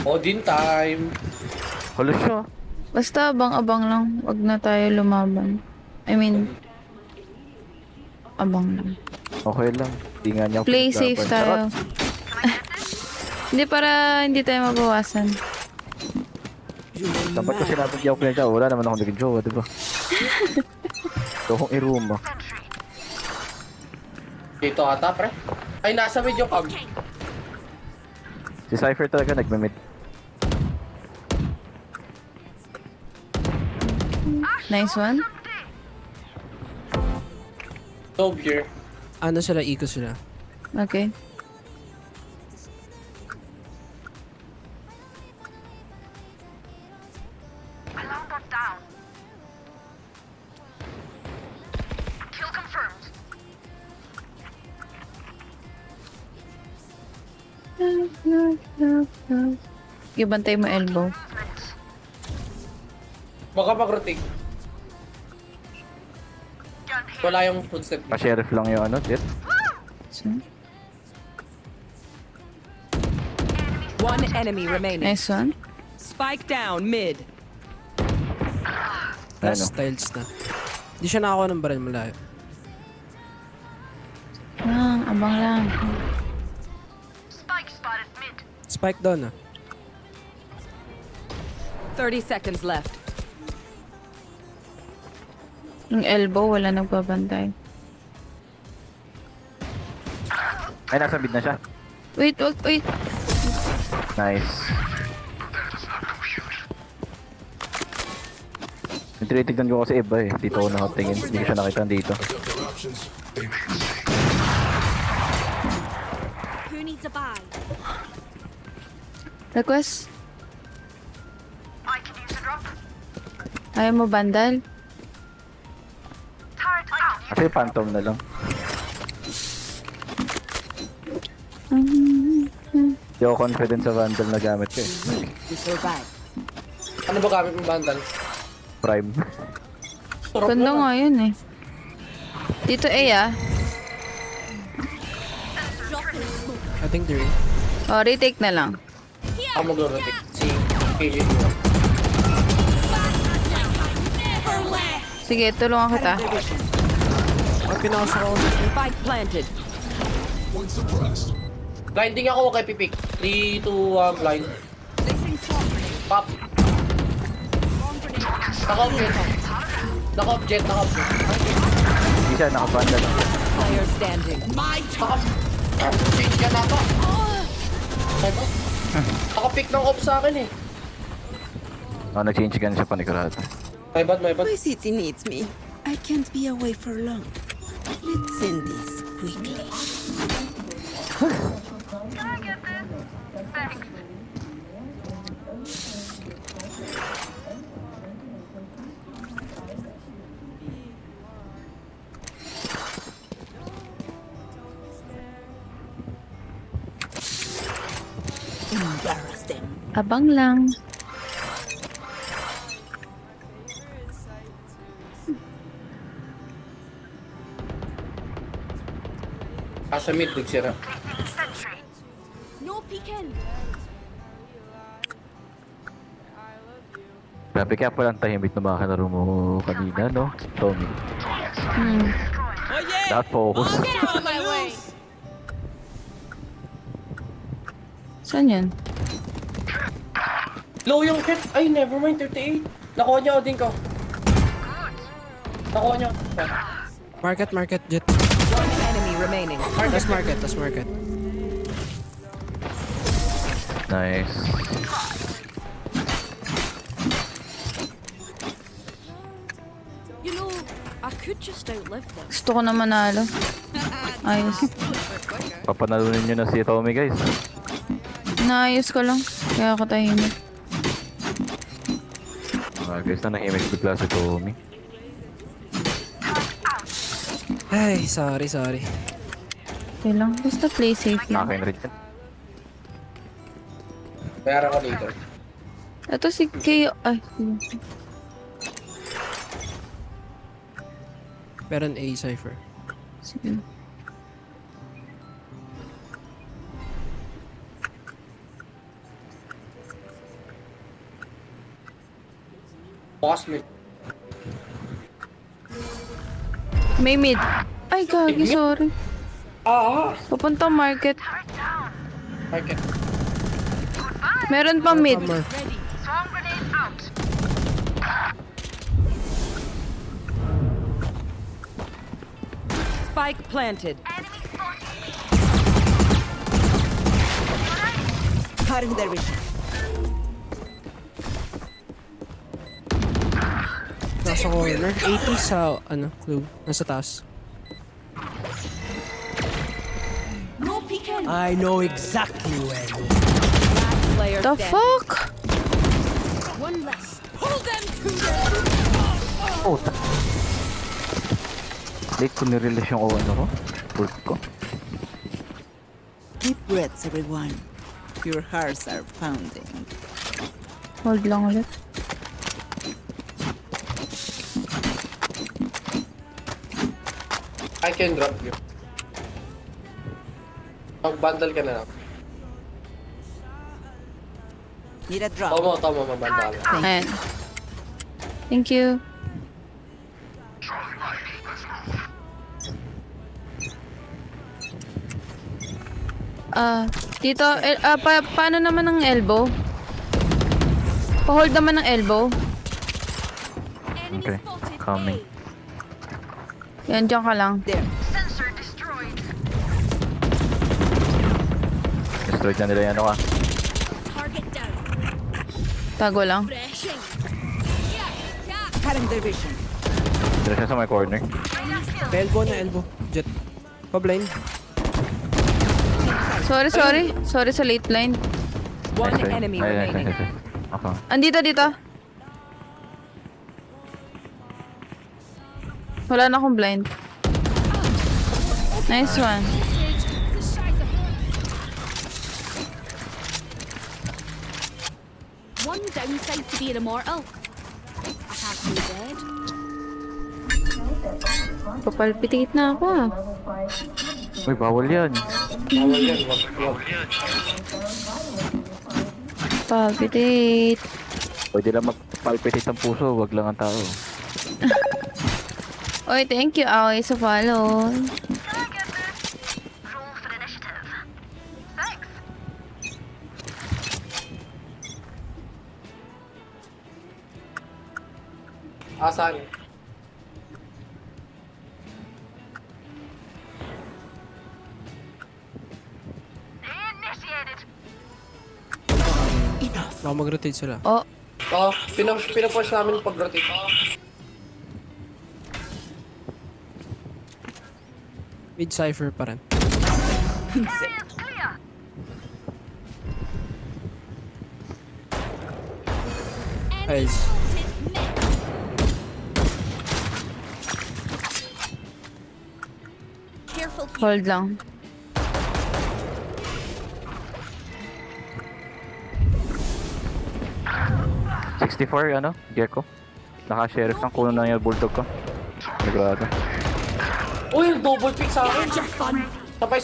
Odin time. Hulo siya. Basta abang-abang lang. Wag na tayo lumaban. I mean, abang lang. Okay lang. Di nga niya Play safe tayo. Hindi para hindi tayo mabawasan. Dapat ko sinabi di ako pinagda. Wala naman akong naging jowa, diba? Ito akong iruma. Dito ata, pre. Ay, nasa medyo pag. Si Cypher talaga nagme-mid. Nice one. Globe here. Ano sila, eco sila. Okay. Ibantay mo elbow. Baka mag-rotate. Wala yung footstep. Pa-sheriff lang yung ano, Jet. One enemy remaining. Nice one. Spike down mid. Last tiles na. Hindi siya nakakuha ng baril malayo. Abang lang. Spike down 30 seconds left. Yung elbow, wala nagbabantay. Ay, nasa mid na siya. Wait. Nice. Tinitignan ko kasi iba eh. Dito ako nakatingin. Hindi ko siya nakita dito. Who needs a buy? Request? Ayaw mo bandal? Kasi phantom na lang. Hindi ako confident sa vandal na gamit ko eh. Ano ba gamit yung bandal? Prime. Ganda nga yun eh. Dito A I think they're in. Oh, retake na lang. Ako mag-rotate. Si KJ. Sige, tulungan kita. Pinakasok ako. Spike planted. Blinding ako, huwag kayo pipik. 3, 2, 1, blind. Pop. Naka-object. Naka-object. Hindi siya, nakabanda lang. Player standing. Change ka na ba? Diba? Naka-pick ng off sa akin eh. Nag-change ka na siya panigurado. My bad. My city needs me. I can't be away for long. Let's end this quickly. Embarrass them. Abang lang. Sa mid, nagsira. No peeking. Grabe kaya palang tahimik na mga kalaro mo kanina, no? Tommy. Oh yeah! Dapat focus. Get out of my way. Saan yan? Low yung hit. Ay, never mind. 38. Nakuha niya, Odin ko. Nakuha niya. Market, Jet. One enemy remaining. Last market. Nice. You know, I could just outlive them. Gusto ko na manalo. Ayos. Papanalunin nyo na si Tommy, guys. Naayos ko lang. Kaya ako tahimik. Guys, na nahimik bigla si Tommy. Ay, sorry. Okay lang. Basta play safe lang. Akin rin yan. Bayaran ko dito. Ito si Kayo. Ay, yun. Meron A Cypher. Sige. Bukas mid. May mid. Ay, gagi, sorry. Papunta market. Market. Meron pa mid. Hammer. Spike planted. Cutting their vision. Nasa corner. 80 sa, clue. Nasa taas. No peeking. I know exactly where. Player The standing. fuck? One less. Hold them to their... Oh, late ko nirelease yung ko. Ult ko. Deep breaths, everyone. Your hearts are pounding. Hold lang ulit. I can drop you. Mag-bundle ka na lang. Need a drop. Tomo, mabundle. Ayan. Thank you. Dito, paano naman ang elbow? Pa-hold naman ng elbow. Enemy Okay, spotted. coming. Yan, dyan ka lang. There. Destroy na nila yan, Target down. Tago lang. Brashing. Cutting their vision. Dito siya sa my corner. Elbow na elbow. Jet. Pa-blind. Sorry. Sorry sa late line. One Nice, enemy nice. remaining. Okay. Andito, dito. Wala na akong blind. Nice one. One downside to being immortal. I have no bed. Papalpitate na ako ah. Uy, bawal yan. Bawal yan, wag. Palpitate. Pwede lang magpalpitate ang puso, wag lang ang tao. Oy, thank you, Aoy, sa follow. Asan? Baka mag-rotate sila. Oh, Oo, pinapush namin pag-rotate. Mid Cypher pa rin. Nice. hold lang. ano? Gecko. Naka-sheriff ng kuno na yung bulldog ko. Nagrado. Uy, double pick sa akin. Sabay.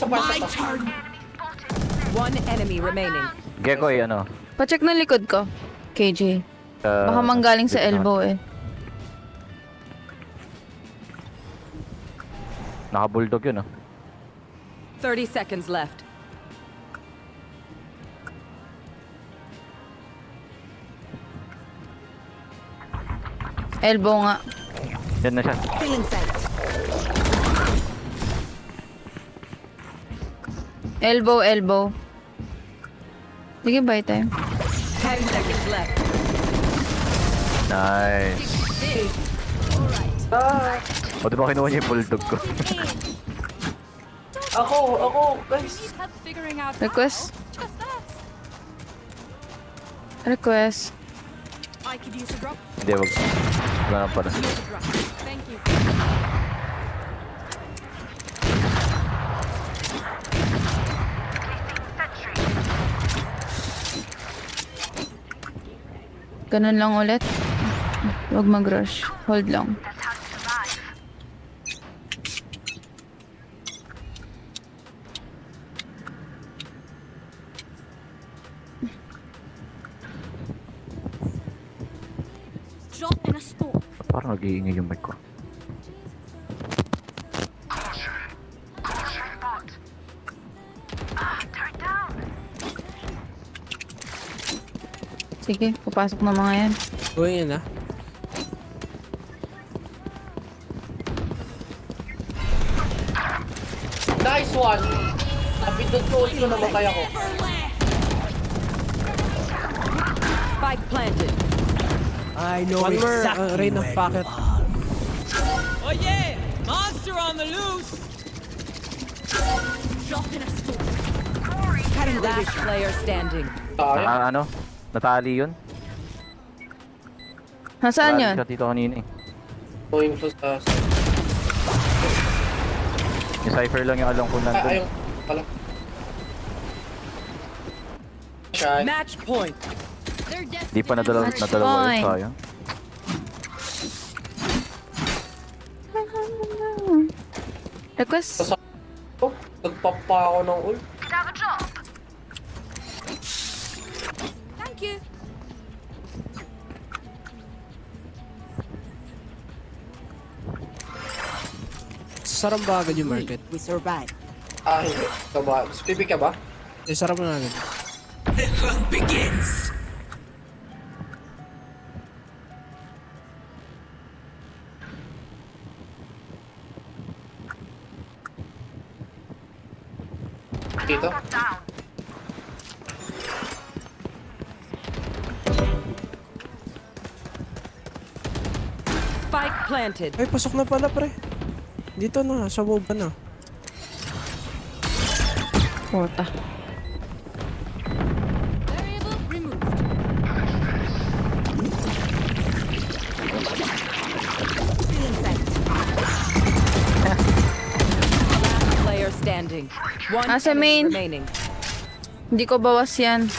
One enemy remaining. Gecko ano? Pacheck ng likod ko, KJ. Baka manggaling sa elbow eh. Naka-bulldog yun 30 seconds left. Elbow nga. Yan na siya. Feeling sight. Elbow. Sige, buy time. 10 seconds left. Nice. O diba kinuha niya yung bulldog ko? Ako, guys. Figuring out Request. just that. Request. I could use a drop. Hindi, wag. Wala pa rin. Thank you. Ganun lang ulit. Huwag mag-rush. Hold lang. Drop in a store. Parang nag-iingay yung mic ko. Sige, papasok na mga yan. Uy, yun Nice one. Napindot ko ulit na makaya ko. Spike planted. I know one more rain of pocket. Oh yeah! Monster on the loose! Drop in a store. Last player standing. Ano? Natali yun? Nasaan Natali yun? siya dito kanina Info sa... Yung Cypher lang yung alam ko nandun. Ayun. Pala. Shy. Match point. Di pa nadalawa yun, sayang. Request. Nagpap pa ako ng ult. Thank you. Sarap ba agad yung market? We survive. Hindi. Ikaw ba? Pipi ka ba? Sarap na agad. Dito? Spike planted. Ay, pasok na pala pre. Dito na, sa boba na. Puta. Variable removed. Feeling sight. Last player standing. One Nasa enemy main. remaining. Hindi ko bawas yan.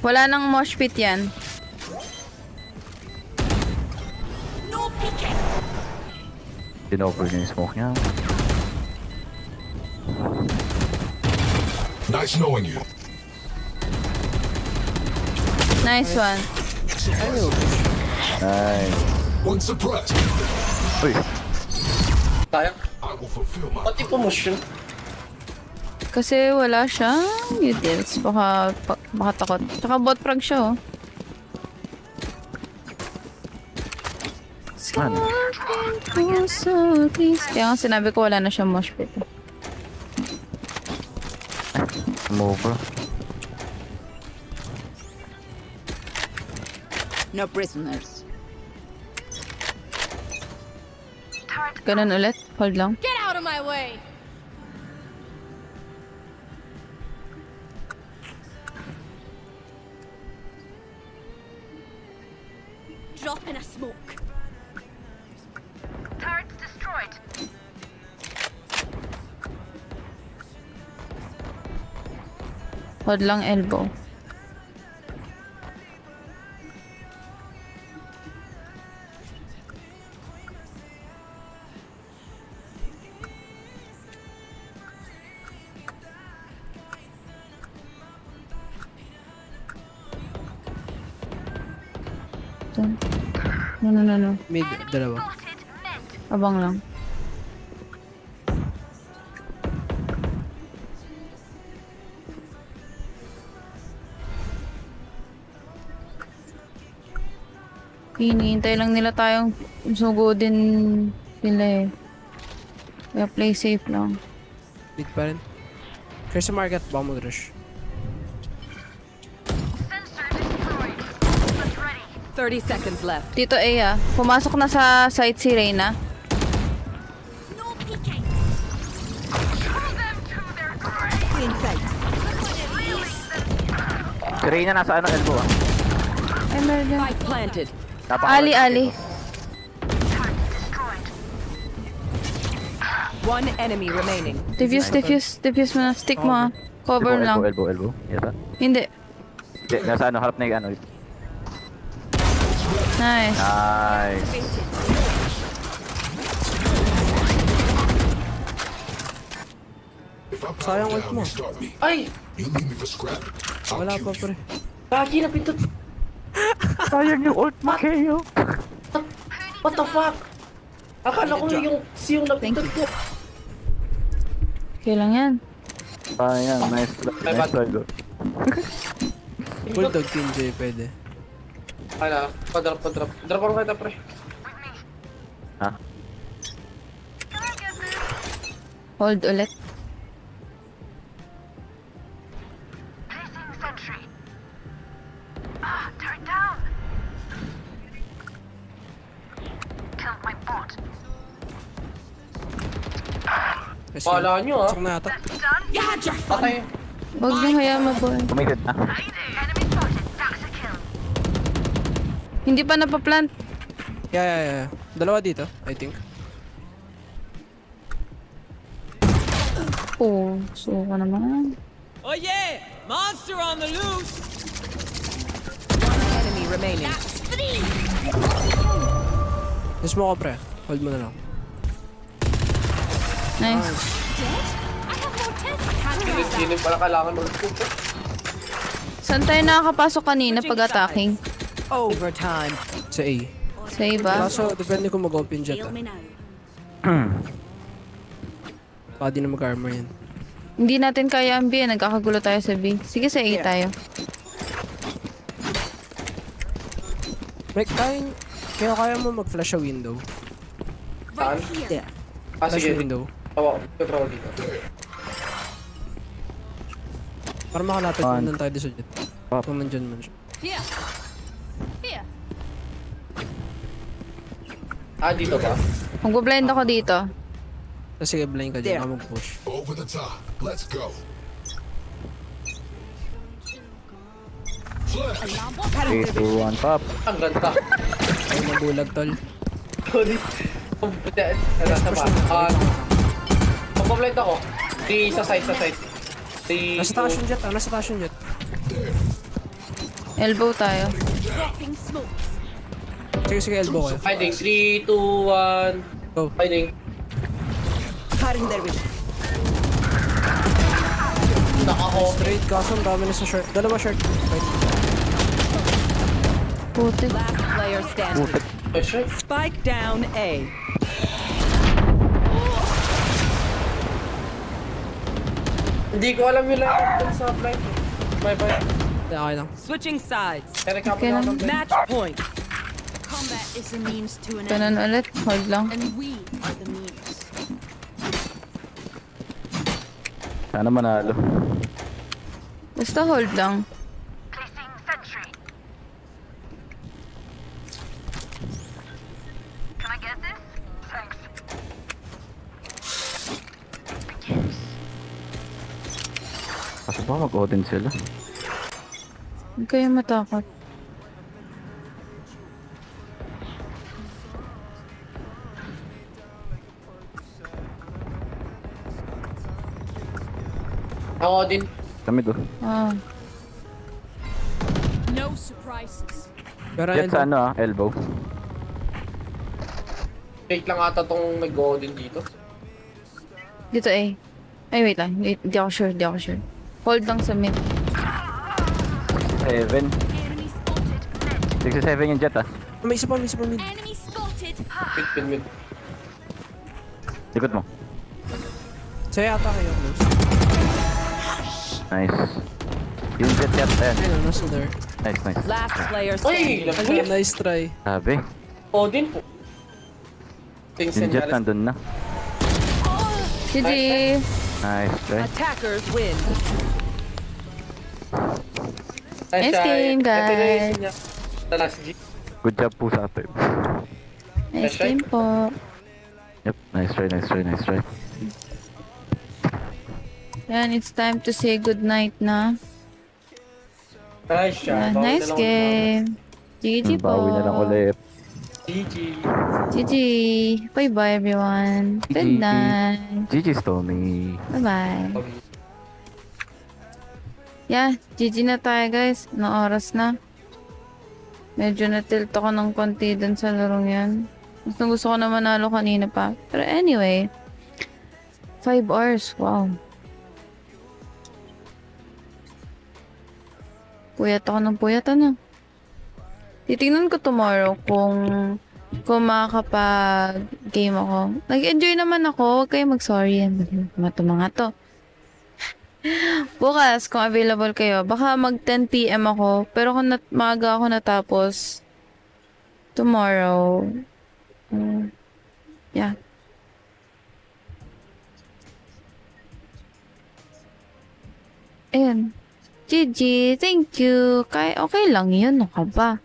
Wala nang mosh pit yan. Dinover niya yung smoke niya. Nice knowing you. Nice one. Nice. One suppressed. Uy, Sayang. I will fulfill my Pati promotion. Kasi wala siyang utils. Baka takot. Tsaka bot frag siya oh. Ano? Puso, please. Kaya nga sinabi ko wala na siyang mosh pit. Move. No prisoners. Ganun ulit. Hold lang. Get out of my way! Drop in a smoke. Turrets destroyed. Hold lang elbow. Ito. No. Mid, dalawa. Abang lang. Hinihintay lang nila tayong sugodin nila eh. Kaya play safe lang. Mid pa rin. Kaya sa market, baka mag-rush. 30 seconds left. Tito Aya, pumasok na sa site si Reyna. No peeking. Inside. Si Reyna nasa ano, elbow ah. Ay, meron dyan. Spike planted. Ali. One enemy remaining. Diffuse mo na. Stick mo ah. Cover lang. Elbow. Yata. Hindi. Hindi, nasa ano, harap na yung ano. Nice. Nice. Sayang ult mo. Ay! You leave me for scrap. Wala pa pre. Lagi na pintot. Sayang yung ult mo, Keo. What the fuck? Akala ko yung siyong napintot ko. Okay lang yan. Sayang, nice try go. Bulldog Kinjay pwede. Ano? Padrop. Drop ako kita, pre. Ha? Hold ulit. Kasi, Pala nyo ah. pasok na ata. Patay. Huwag nyo hayaan mabuhay. Tumigit na. Hindi pa napaplant. Yeah. Dalawa dito, I think. Oh, suka naman. Oh yeah! Monster on the loose! Enemy remaining. Miss mo ko pre. Hold mo na lang. Nice. Sinip pala kailangan mag-scoop. Saan tayo nakakapasok kanina pag attacking? Overtime. Sa A. Sa iba? Kaso, depende kung mag-open jet ah. Baka di na mag-armor yan. Hindi natin kaya ang B. Nagkakagulo tayo sa B. Sige, sa A tayo. Like, kaya mo mag-flash sa window. Saan? Ah, Flash sige. window. Tawa, control dito. Para makalapit mo nun tayo sa jet. Kung nandyan man siya. Here. Ah, dito ba? Mag-blind ako dito. Tapos sige, blind ka dyan. Mag-push. Over the top. Let's go. Flash. 3, 2, 1, pop. Ang ganda. Ay, mabulag tol. Sorry. Nasa pa. Pag-blind ako. Sa side. Nasa taas yung jet nasa taas yung jet. Elbow tayo. Dropping smokes. Sige, elbow kayo. Finding. 3, 2, 1. Go. Finding. Cutting their vision. Naka-off. Straight, kaso ang dami na sa short. Dalawa short. Right. Putik. Last player standing. Pressure. Spike down A. Hindi ko alam yung lahat dun sa flight. Bye. Okay lang. Switching sides. Kaya Okay lang. Match point. Combat is a means to an end, Ganun ulit. Hold lang. and we are the means. Sana manalo. Basta hold lang. Kaso ba mag-Odin sila? Huwag kayo matakot. Ako din. Kami do. Ah. No surprises. Pero Jet sa ano elbow. Fake lang ata tong nag-go din dito. Dito eh. Ay, wait lang. Wait, di ako sure. Di ako sure. Hold lang sa mid. 7. 67 yung Jet ah. may isa pa, may isa pa mid. Enemy spotted. Mid. Likod mo. Sa'yo ata kayo close. Nice. Yung Jet. Ayan. Ayun, nasa there. Nice. Last player Ay! Ayun, nice try. Sabi. Odin po. Things Yung and Jet nandun na. GG! Nice try. Attackers win. Nice game, guys. Ito na yung niya. The last G. Good job po sa atin. Nice game po. Yep. Nice try. Yan, it's time to say goodnight na. Nice shot. Yan, nice game. GG po. Bawi na lang ulit. GG. GG. Bye-bye, everyone. Good GG. night. GG Stormy. Bye-bye. Yeah, GG na tayo, guys. Na oras na. Medyo na-tilt ako ng konti dun sa larong yan. Gusto ko na manalo kanina pa. Pero anyway, 5 hours. Wow. Puyat ako ng puyat, ano? Titingnan ko tomorrow kung makakapag-game ako. Nag-enjoy naman ako. Huwag kayo mag-sorry. Mga to. Bukas, kung available kayo, baka mag 10 PM ako. Pero kung maaga ako natapos, tomorrow, yeah. Ayun. GG, thank you. Okay lang yun, no ka ba?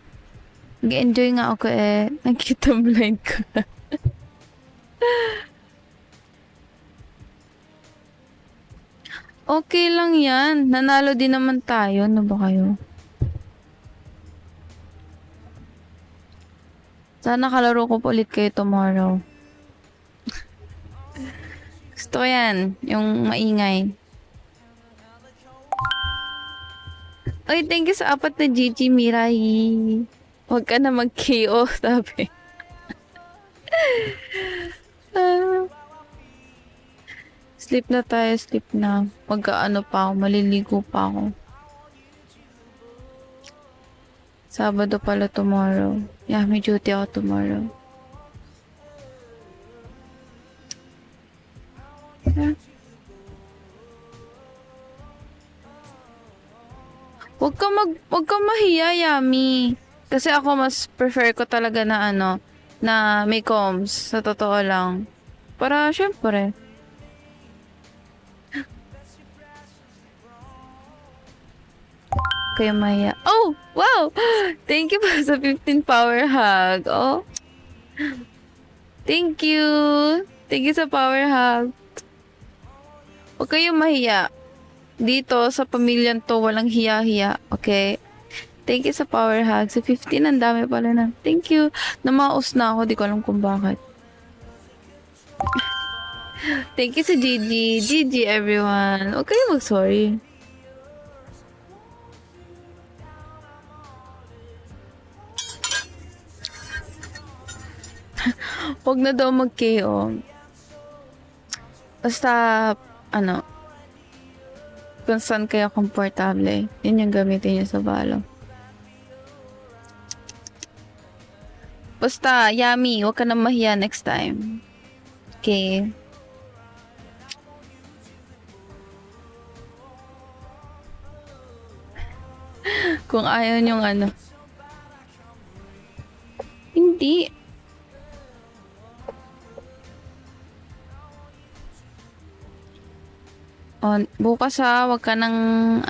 Nag-enjoy nga ako eh. Nakita blind ko na. Okay lang yan. Nanalo din naman tayo. Ano ba kayo? Sana kalaro ko pa ulit kayo tomorrow. Gusto ko yan. Yung maingay. Oy, thank you sa 4 na GG, Mirai. Huwag ka na mag-KO, sabi. Sleep na tayo, sleep na. Mag-ano pa ako, maliligo pa ako. Sabado pala tomorrow. Yeah, may duty ako tomorrow. Yeah. Huwag ka mahiya, Yami. Kasi ako mas prefer ko talaga na na may comms, sa totoo lang. Para syempre. Kayo mahiya. Oh, wow! Thank you pa sa 15 power hug. Oh. Thank you. Thank you sa power hug. Huwag kayo mahiya. Dito, sa pamilyang to, walang hiya-hiya. Okay? Thank you sa power hug. Sa 15, ang dami pala na. Thank you. Namaos na ako. Di ko alam kung bakit. Thank you sa GG. GG, everyone. Huwag kayo mag-sorry. Huwag na daw mag-KO. Basta, kung saan kayo komportable, yun yung gamitin nyo sa balo. Basta, Yami, huwag ka na mahiya next time. Okay? Kung ayaw nyong Sweetie. Bukas wag ka nang,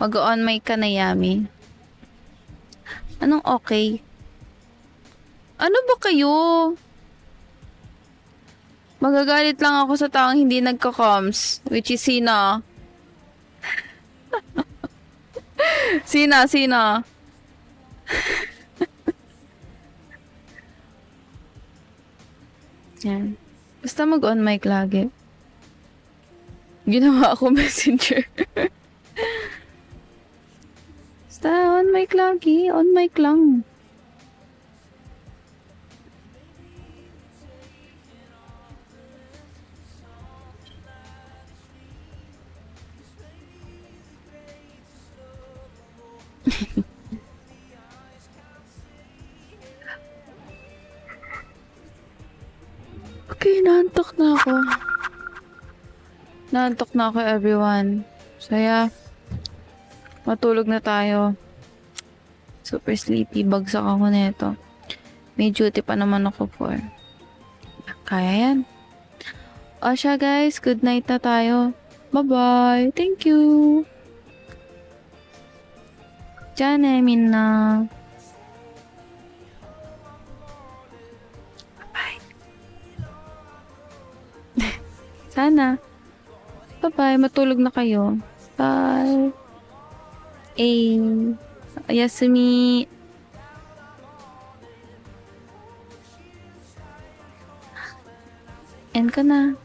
mag-on mic ka na, Yami. Anong okay? Ano ba kayo? Magagalit lang ako sa taong hindi nagko-comms, which is sino? Sino? Yan. Basta mag-on mic lagi. Ginawa ako messenger. Basta on mic lagi. On mic lang. Okay, naantok na ako. Naantok na ako, everyone. Saya. Matulog na tayo. Super sleepy. Bagsak ako nito. May duty pa naman ako for. Kaya yan. O siya, guys. Good night na tayo. Bye-bye. Thank you. Diyan, na. Bye-bye. Sana. Bye-bye. Matulog na kayo. Bye. Oyasumi. End ko na.